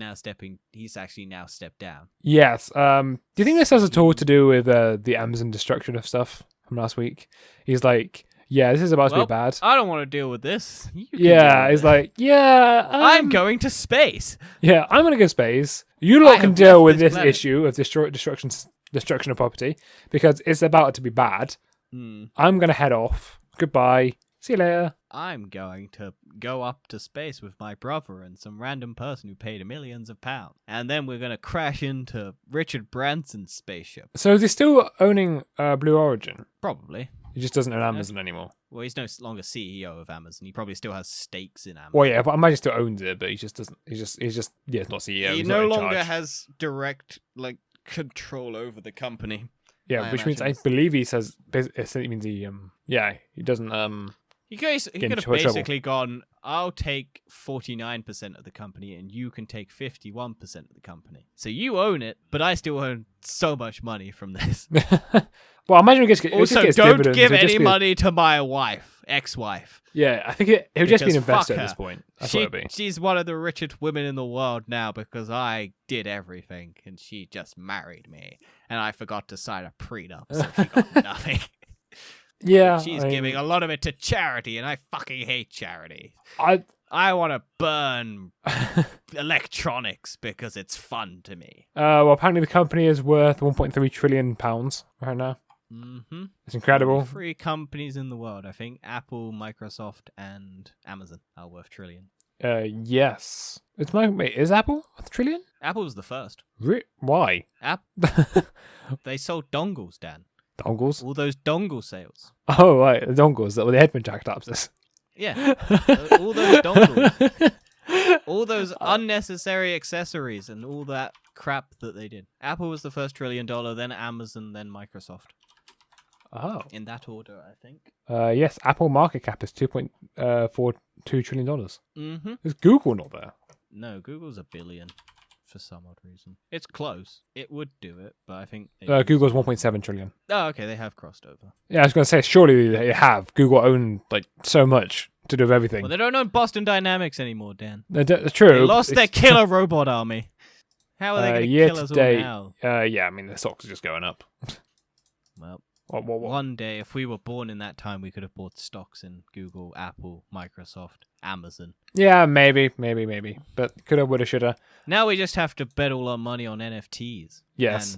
actually now stepped down. Yes. Do you think this has at all to do with the Amazon destruction of stuff from last week? He's like, yeah, this is about to be bad. I don't want to deal with this. Yeah, he's like, yeah, I'm going to space. Yeah, I'm going to go space. You lot can deal with this planet. issue of destruction of property because it's about to be bad. I'm going to head off. Goodbye. See you later. I'm going to go up to space with my brother and some random person who paid millions of pounds. And then we're going to crash into Richard Branson's spaceship. So is he still owning Blue Origin? Probably. He just doesn't own Amazon anymore. Well, he's no longer CEO of Amazon. He probably still has stakes in Amazon. Well, yeah, but I imagine he still owns it, but he just doesn't. He's just yeah, not CEO. He he's no not in longer charge. has direct control over the company. Yeah, which means I believe he says it means he he doesn't He could have trouble. basically gone, I'll take 49% of the company and you can take 51% of the company. So you own it, but I still own so much money from this. Well, I imagine he gets Also, gets don't dividends. give It'll just any be money to my ex-wife. Yeah, I think he'll just be an Because investor fuck at this her. point. That's what it'll be. She's one of the richest women in the world now because I did everything and she just married me. And I forgot to sign a prenup, so she got nothing. Yeah, She's giving a lot of it to charity, and I fucking hate charity. I want to burn electronics because it's fun to me. well, apparently the company is worth 1.3 trillion pounds right now. Mm-hmm. It's incredible. 3 companies in the world, I think. Apple, Microsoft, and Amazon are worth trillion. Yes. Wait, is Apple worth a trillion? Apple was the first. Why? They sold dongles, Dan. Dongles? All those dongle sales. Oh, right, the dongles that were the headphone jack adapters. Yeah. All those dongles. All those unnecessary accessories and all that crap that they did. Apple was the first $1 trillion, then Amazon, then Microsoft. Oh. In that order, I think. Yes, Apple market cap is $2.42 trillion. Mm-hmm. Is Google not there? No, Google's $1 billion for some odd reason. It's close. It would do it, but I think... Google's 1.7 trillion. Oh, okay, they have crossed over. Yeah, I was going to say, surely they have. Google own so much to do with everything. Well, they don't own Boston Dynamics anymore, Dan. That's true. They lost their killer robot army. How are they going to kill us all now? Yeah, I mean, the stocks are just going up. Well, what? One day, if we were born in that time, we could have bought stocks in Google, Apple, Microsoft, Amazon. Yeah, maybe. But coulda, woulda, shoulda. Now we just have to bet all our money on NFTs. Yes.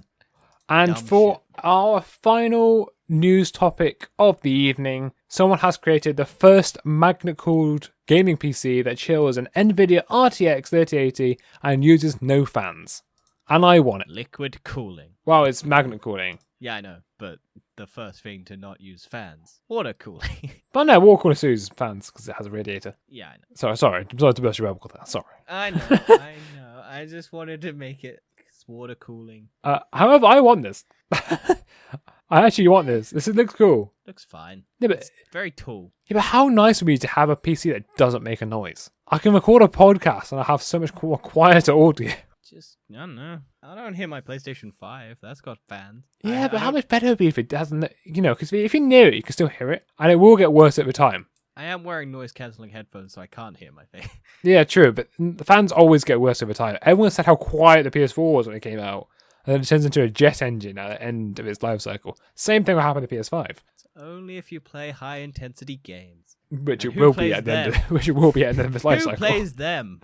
And And for shit. our final news topic of the evening, someone has created the first magnet-cooled gaming PC that chills an NVIDIA RTX 3080 and uses no fans. And I want it. Liquid cooling. Well, it's magnet cooling. Yeah, I know, but the first thing to not use fans. Water cooling. But no, water cooler uses fans because it has a radiator. Yeah, I know. Sorry to burst your bubble there. Sorry. I know. I just wanted to make it water cooling. However, I want this. I actually want this. This looks cool. Looks fine. Yeah, but It's very tall. Yeah, but how nice would it be to have a PC that doesn't make a noise? I can record a podcast and I have so much more quieter audio. Just, I don't know. I don't hear my PlayStation 5. That's got fans. Yeah, but how much better would it be if it doesn't, because if you're near it, you can still hear it. And it will get worse over time. I am wearing noise-cancelling headphones, so I can't hear my thing. Yeah, true, but the fans always get worse over time. Everyone said how quiet the PS4 was when it came out. And then it turns into a jet engine at the end of its life cycle. Same thing will happen to the PS5. It's only if you play high-intensity games. Which it Who will be plays at the end them? which it will be at the end of its life Who cycle. plays them?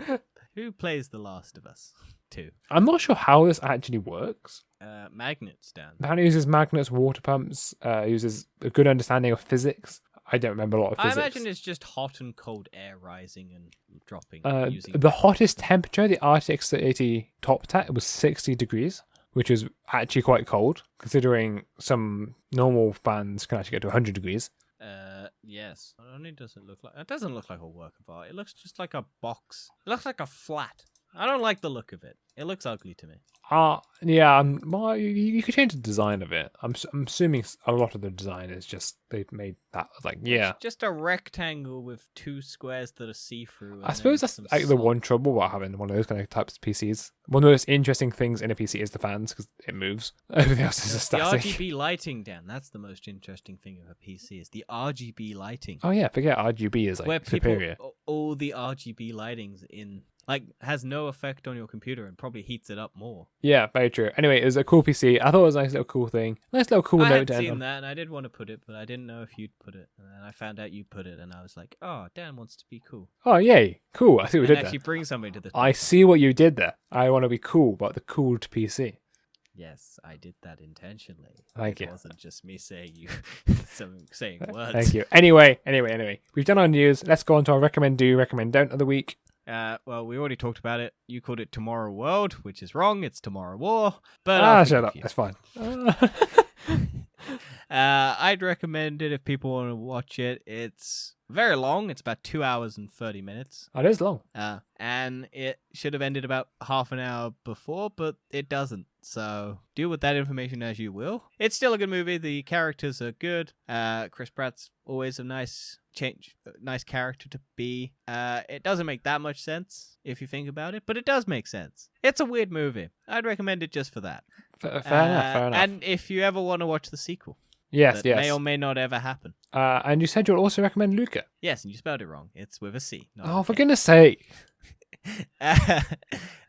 Who plays The Last of Us 2? I'm not sure how this actually works. Magnets, Dan. Apparently it uses magnets, water pumps, uses a good understanding of physics. I don't remember a lot of I physics. imagine it's just hot and cold air rising and dropping. Using The hottest temperature the RTX 3080 topped at was 60 degrees, which is actually quite cold, considering some normal fans can actually get to 100 degrees. Yes. Not only does it doesn't look like a work of art. It looks just like a box. It looks like a flat. I don't like the look of it. It looks ugly to me. Yeah. Well, you could change the design of it. I'm assuming a lot of the design is just they've made that like yeah. It's just a rectangle with two squares that are see-through. I suppose that's like the one trouble about having one of those kind of types of PCs. One of the most interesting things in a PC is the fans because it moves. Everything else is just the static. RGB lighting, Dan. That's the most interesting thing of a PC is the RGB lighting. Oh yeah, forget RGB is like where superior. All the RGB lightings in like has no effect on your computer and probably heats it up more. Yeah, very true. Anyway, it was a cool PC. I thought it was a nice little cool thing. Nice little cool I note had to end seen on. that and I did want to put it, but I didn't know if you'd put it. And then I found out you put it, and I was like, "Oh, Dan wants to be cool." Oh yay, cool! I see what you And did actually there. bring something to the. I see what you did there. I want to be cool, but the cooled PC. Yes, I did that intentionally. Thank It you. wasn't just me saying saying words. Thank you. Anyway, we've done our news. Let's go on to our recommend do, recommend don't of the week. Well, we already talked about it. You called it Tomorrow World, which is wrong. It's Tomorrow War. But I'll Shut forgive up. you. That's fine. I'd recommend it if people want to watch it. It's very long. It's about 2 hours and 30 minutes. It is long. And it should have ended about half an hour before, but it doesn't. So deal with that information as you will. It's still a good movie. The characters are good. Chris Pratt's always a nice character to be. It doesn't make that much sense if you think about it, but it does make sense. It's a weird movie. I'd recommend it just for that. Fair enough. And if you ever want to watch the sequel, Yes. that may or may not ever happen. And you said you'll also recommend Luca. Yes, and you spelled it wrong. It's with a C. Not Oh, a for K. goodness sake.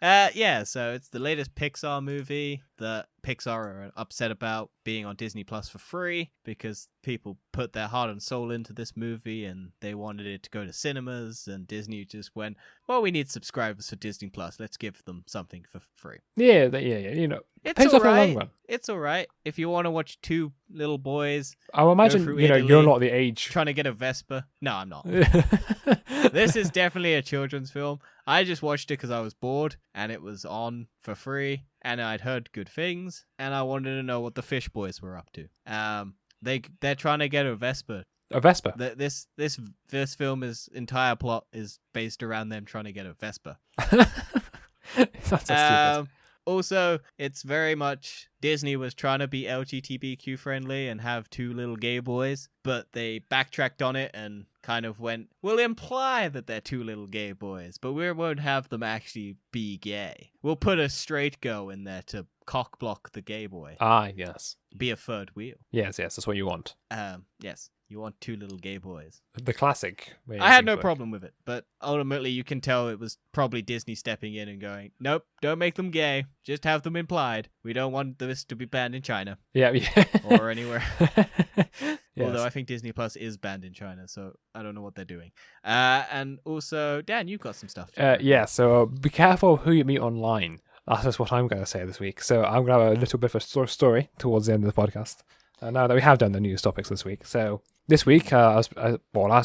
Yeah, so it's the latest Pixar movie that Pixar are upset about being on Disney Plus for free because people put their heart and soul into this movie and they wanted it to go to cinemas, and Disney just went, well, we need subscribers for Disney Plus. Let's give them something for free. Yeah. You know, It's pays off in the long alright. run. It's alright. If you want to watch two little boys I will imagine, through you're Italy. not the age. trying to get a Vespa. No, I'm not. This is definitely a children's film. I just watched it because I was bored and it was on for free and I'd heard good things and I wanted to know what the Fish Boys were up to. They're trying to get a Vespa. A Vespa. This film's entire plot is based around them trying to get a Vespa. That's so stupid. Also, it's very much Disney was trying to be LGBTQ friendly and have two little gay boys, but they backtracked on it and kind of went, we'll imply that they're two little gay boys, but we won't have them actually be gay. We'll put a straight girl in there to cock block the gay boy. Yes. Be a third wheel. Yes, that's what you want. Yes. You want two little gay boys. The classic way I had things no work. problem with it, but ultimately you can tell it was probably Disney stepping in and going, nope, don't make them gay. Just have them implied. We don't want this to be banned in China Yeah. or anywhere. Yes. Although I think Disney Plus is banned in China, so I don't know what they're doing. And also, Dan, you've got some stuff. Yeah, so be careful who you meet online. That's just what I'm going to say this week. So I'm going to have a little bit of a story towards the end of the podcast. Now that we have done the news topics this week. So this week, last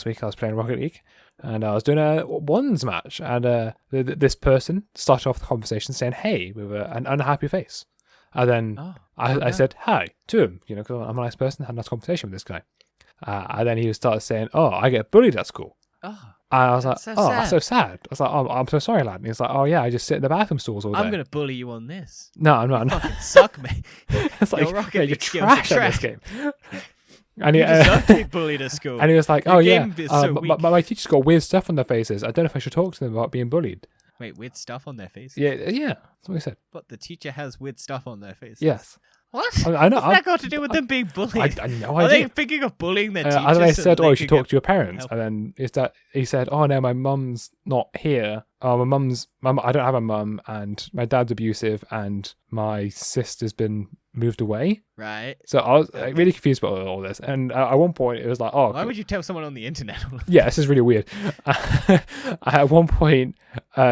week I was playing Rocket League and I was doing a ones match. And this person started off the conversation saying, hey, with an unhappy face. And then I said, hi, to him, because I'm a nice person, had a nice conversation with this guy. And then he started saying, oh, I get bullied at school. Oh, And I was like, so oh, sad. that's so sad. I was like, oh, I'm so sorry, lad. And he's like, oh, yeah, I just sit in the bathroom stalls all day. I'm going to bully you on this. No, I'm not. Fucking suck, mate. It's like, Your Rocket yeah, you're League skills are trash at this game. And You deserve to be bullied at school. and he was like, Your oh, yeah, game is so weak. my teacher's got weird stuff on their faces. I don't know if I should talk to them about being bullied. Wait, weird stuff on their faces? Yeah, that's what he said. But the teacher has weird stuff on their faces. Yes. What? I know. What's that got to do with them being bullied? I know. Are they thinking of bullying their teachers? And then I so said, they oh, you can should talk get to your parents. help? And then he said, oh, no, my mum's not here. Oh, I don't have a mum, and my dad's abusive, and my sister's been moved away. Right. So I was really confused about all this. And at one point, it was like, oh, Why would you tell someone on the internet? yeah, this is really weird. At one point,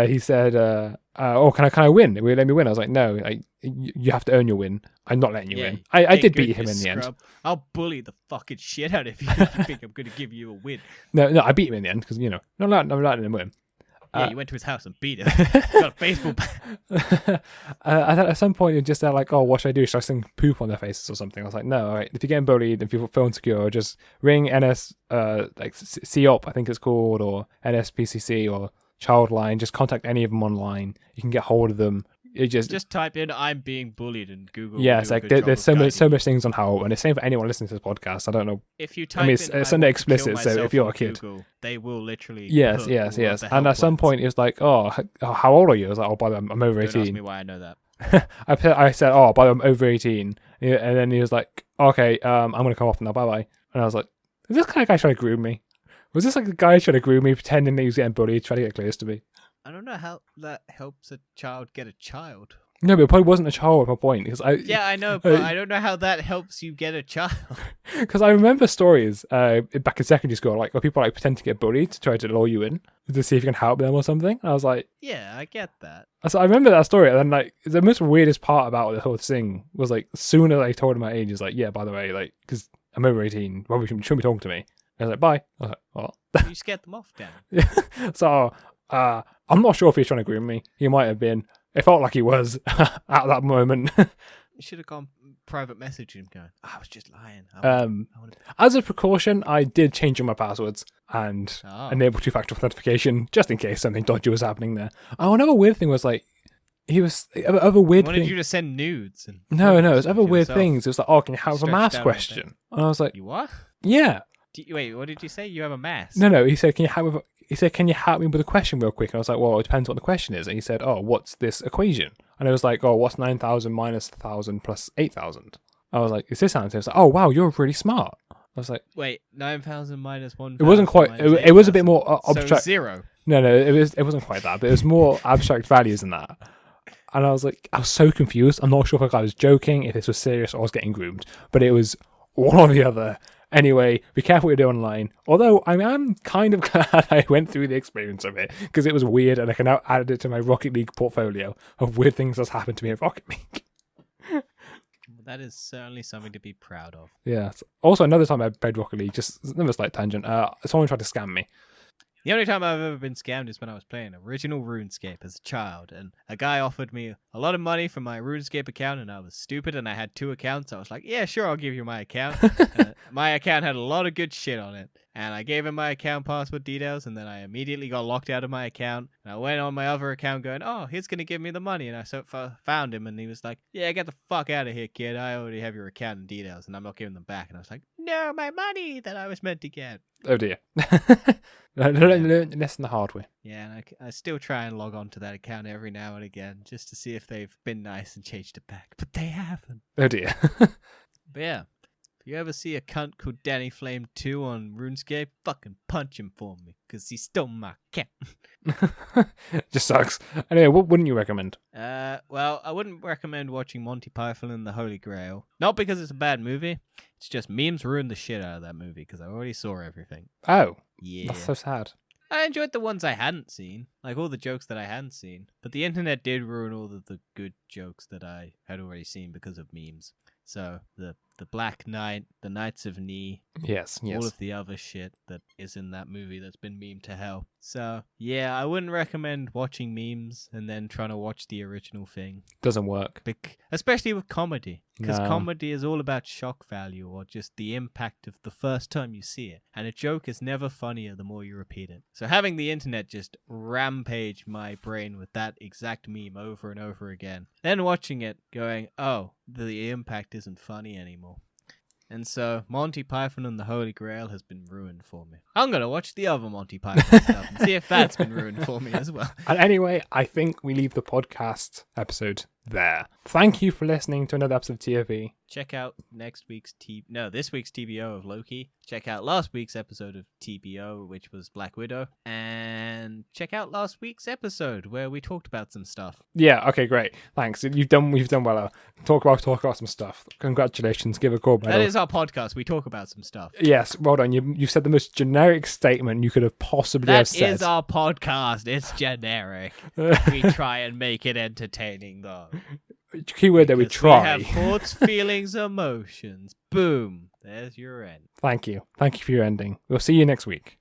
he said, oh, can I win? Will you let me win? I was like, no, you have to earn your win. I'm not letting you win. I did beat him in the end. I'll bully the fucking shit out of you if you think I'm going to give you a win. No, I beat him in the end because, I'm not letting him win. Yeah, you went to his house and beat him. Got a baseball bat. I thought at some point you're just there like, oh, what should I do? Should I sing poop on their faces or something? I was like, no, all right. If you're getting bullied and people feel insecure, just ring NS, like COP, I think it's called, or NSPCC or Childline. Just contact any of them online. You can get hold of them. It Just type in "I'm being bullied" and Google. Yeah, will it's do a like good there's job of so guiding much things on how, and it's same for anyone listening to this podcast. I don't know. If you type I mean, it's in, under "I want to explicit, kill so if myself" you're a on kid, Google, they will literally. yes. put all of the And at some helplines. point, it was like, oh, how old are you? I was like, oh, by the way, I'm over Don't ask 18. me why I know that. I said, oh, by the way, I'm over 18, and then he was like, okay, I'm gonna come off now, bye bye. And I was like, is this kind of guy trying to groom me? Was this like a guy trying to groom me, pretending that he was getting bullied, trying to get close to me? I don't know how that helps a child get a child. No, but it probably wasn't a child at my point because Yeah, I know, but I don't know how that helps you get a child. because I remember stories back in secondary school, like where people like pretend to get bullied to try to lure you in to see if you can help them or something. And I was like, Yeah, I get that. so I remember that story, and then like the most weirdest part about the whole thing was like, soon as I told him my age, he's like, yeah, by the way, like because I'm over 18, well, shouldn't be talking to me. I was like, bye. I was like, what? You scared them off, Dan. So I'm not sure if he's trying to groom me. He might have been. It felt like he was at that moment. You should have gone private message him going, I was just lying. I wanna... As a precaution, I did change all my passwords and enable two-factor authentication just in case something dodgy was happening there. Oh, another weird thing was like, he was other weird. He wanted you to send nudes. And No, it's other weird yourself. things. It was like, oh, can you have a Stretched maths out a question? And I was like, You what? yeah. Wait, what did you say? You have a mask? No. He said, can you help me with a question real quick? And I was like, well, it depends what the question is. And he said, oh, what's this equation? And it was like, oh, what's 9,000 minus 1,000 plus 8,000? I was like, is this answer? He was like, oh, wow, you're really smart. I was like, Wait, 9,000 minus 1,000. it wasn't quite. It was a bit more abstract. So 0. No, it wasn't quite that, but it was more abstract values than that. And I was like, I was so confused. I'm not sure if I was joking, if this was serious, or I was getting groomed. But it was one or the other. Anyway, be careful what you do online. Although I am kind of glad I went through the experience of it because it was weird, and I can now add it to my Rocket League portfolio of weird things that's happened to me at Rocket League. That is certainly something to be proud of. Yeah. Also, another time I played Rocket League, just another slight tangent. Someone tried to scam me. The only time I've ever been scammed is when I was playing original RuneScape as a child, and a guy offered me a lot of money for my RuneScape account, and I was stupid, and I had 2 accounts. I was like, yeah, sure, I'll give you my account. My account had a lot of good shit on it, and I gave him my account password details, and then I immediately got locked out of my account, and I went on my other account going, oh, he's going to give me the money, and I found him, and he was like, yeah, get the fuck out of here, kid. I already have your account and details, and I'm not giving them back. And I was like, no, my money that I was meant to get. Oh dear. Less than the hard way. Yeah, and I still try and log on to that account every now and again just to see if they've been nice and changed it back. But they haven't. Oh dear. But yeah, if you ever see a cunt called Danny Flame 2 on RuneScape, fucking punch him for me, because he stole my account. Just sucks. Anyway, what wouldn't you recommend? Well, I wouldn't recommend watching Monty Python and the Holy Grail. Not because it's a bad movie. It's just memes ruined the shit out of that movie because I already saw everything. Oh, Yeah. that's so sad. I enjoyed the ones I hadn't seen, like all the jokes that I hadn't seen. But the internet did ruin all of the good jokes that I had already seen because of memes. So the Black Knight, the Knights of Ni, Yes. all of the other shit that is in that movie that's been memed to hell. So yeah, I wouldn't recommend watching memes and then trying to watch the original thing. Doesn't work. Especially with comedy, because No. comedy is all about shock value or just the impact of the first time you see it. And a joke is never funnier the more you repeat it. So having the internet just rampage my brain with that exact meme over and over again, then watching it going, oh, the impact isn't funny anymore. And so Monty Python and the Holy Grail has been ruined for me. I'm going to watch the other Monty Python stuff and see if that's been ruined for me as well. And anyway, I think we leave the podcast episode there. Thank you for listening to another episode of TFE. Check out this week's TBO of Loki. Check out last week's episode of TBO, which was Black Widow. And check out last week's episode where we talked about some stuff. Yeah, okay, great. Thanks. You've done well. Talk about some stuff. Congratulations. Give a call. That is our podcast. We talk about some stuff. Yes, well done. You said the most generic statement you could have possibly have said. That is our podcast. It's generic. We try and make it entertaining, though. Keyword that we Because try. We have thoughts, feelings, emotions. Boom. There's your end. Thank you. Thank you for your ending. We'll see you next week.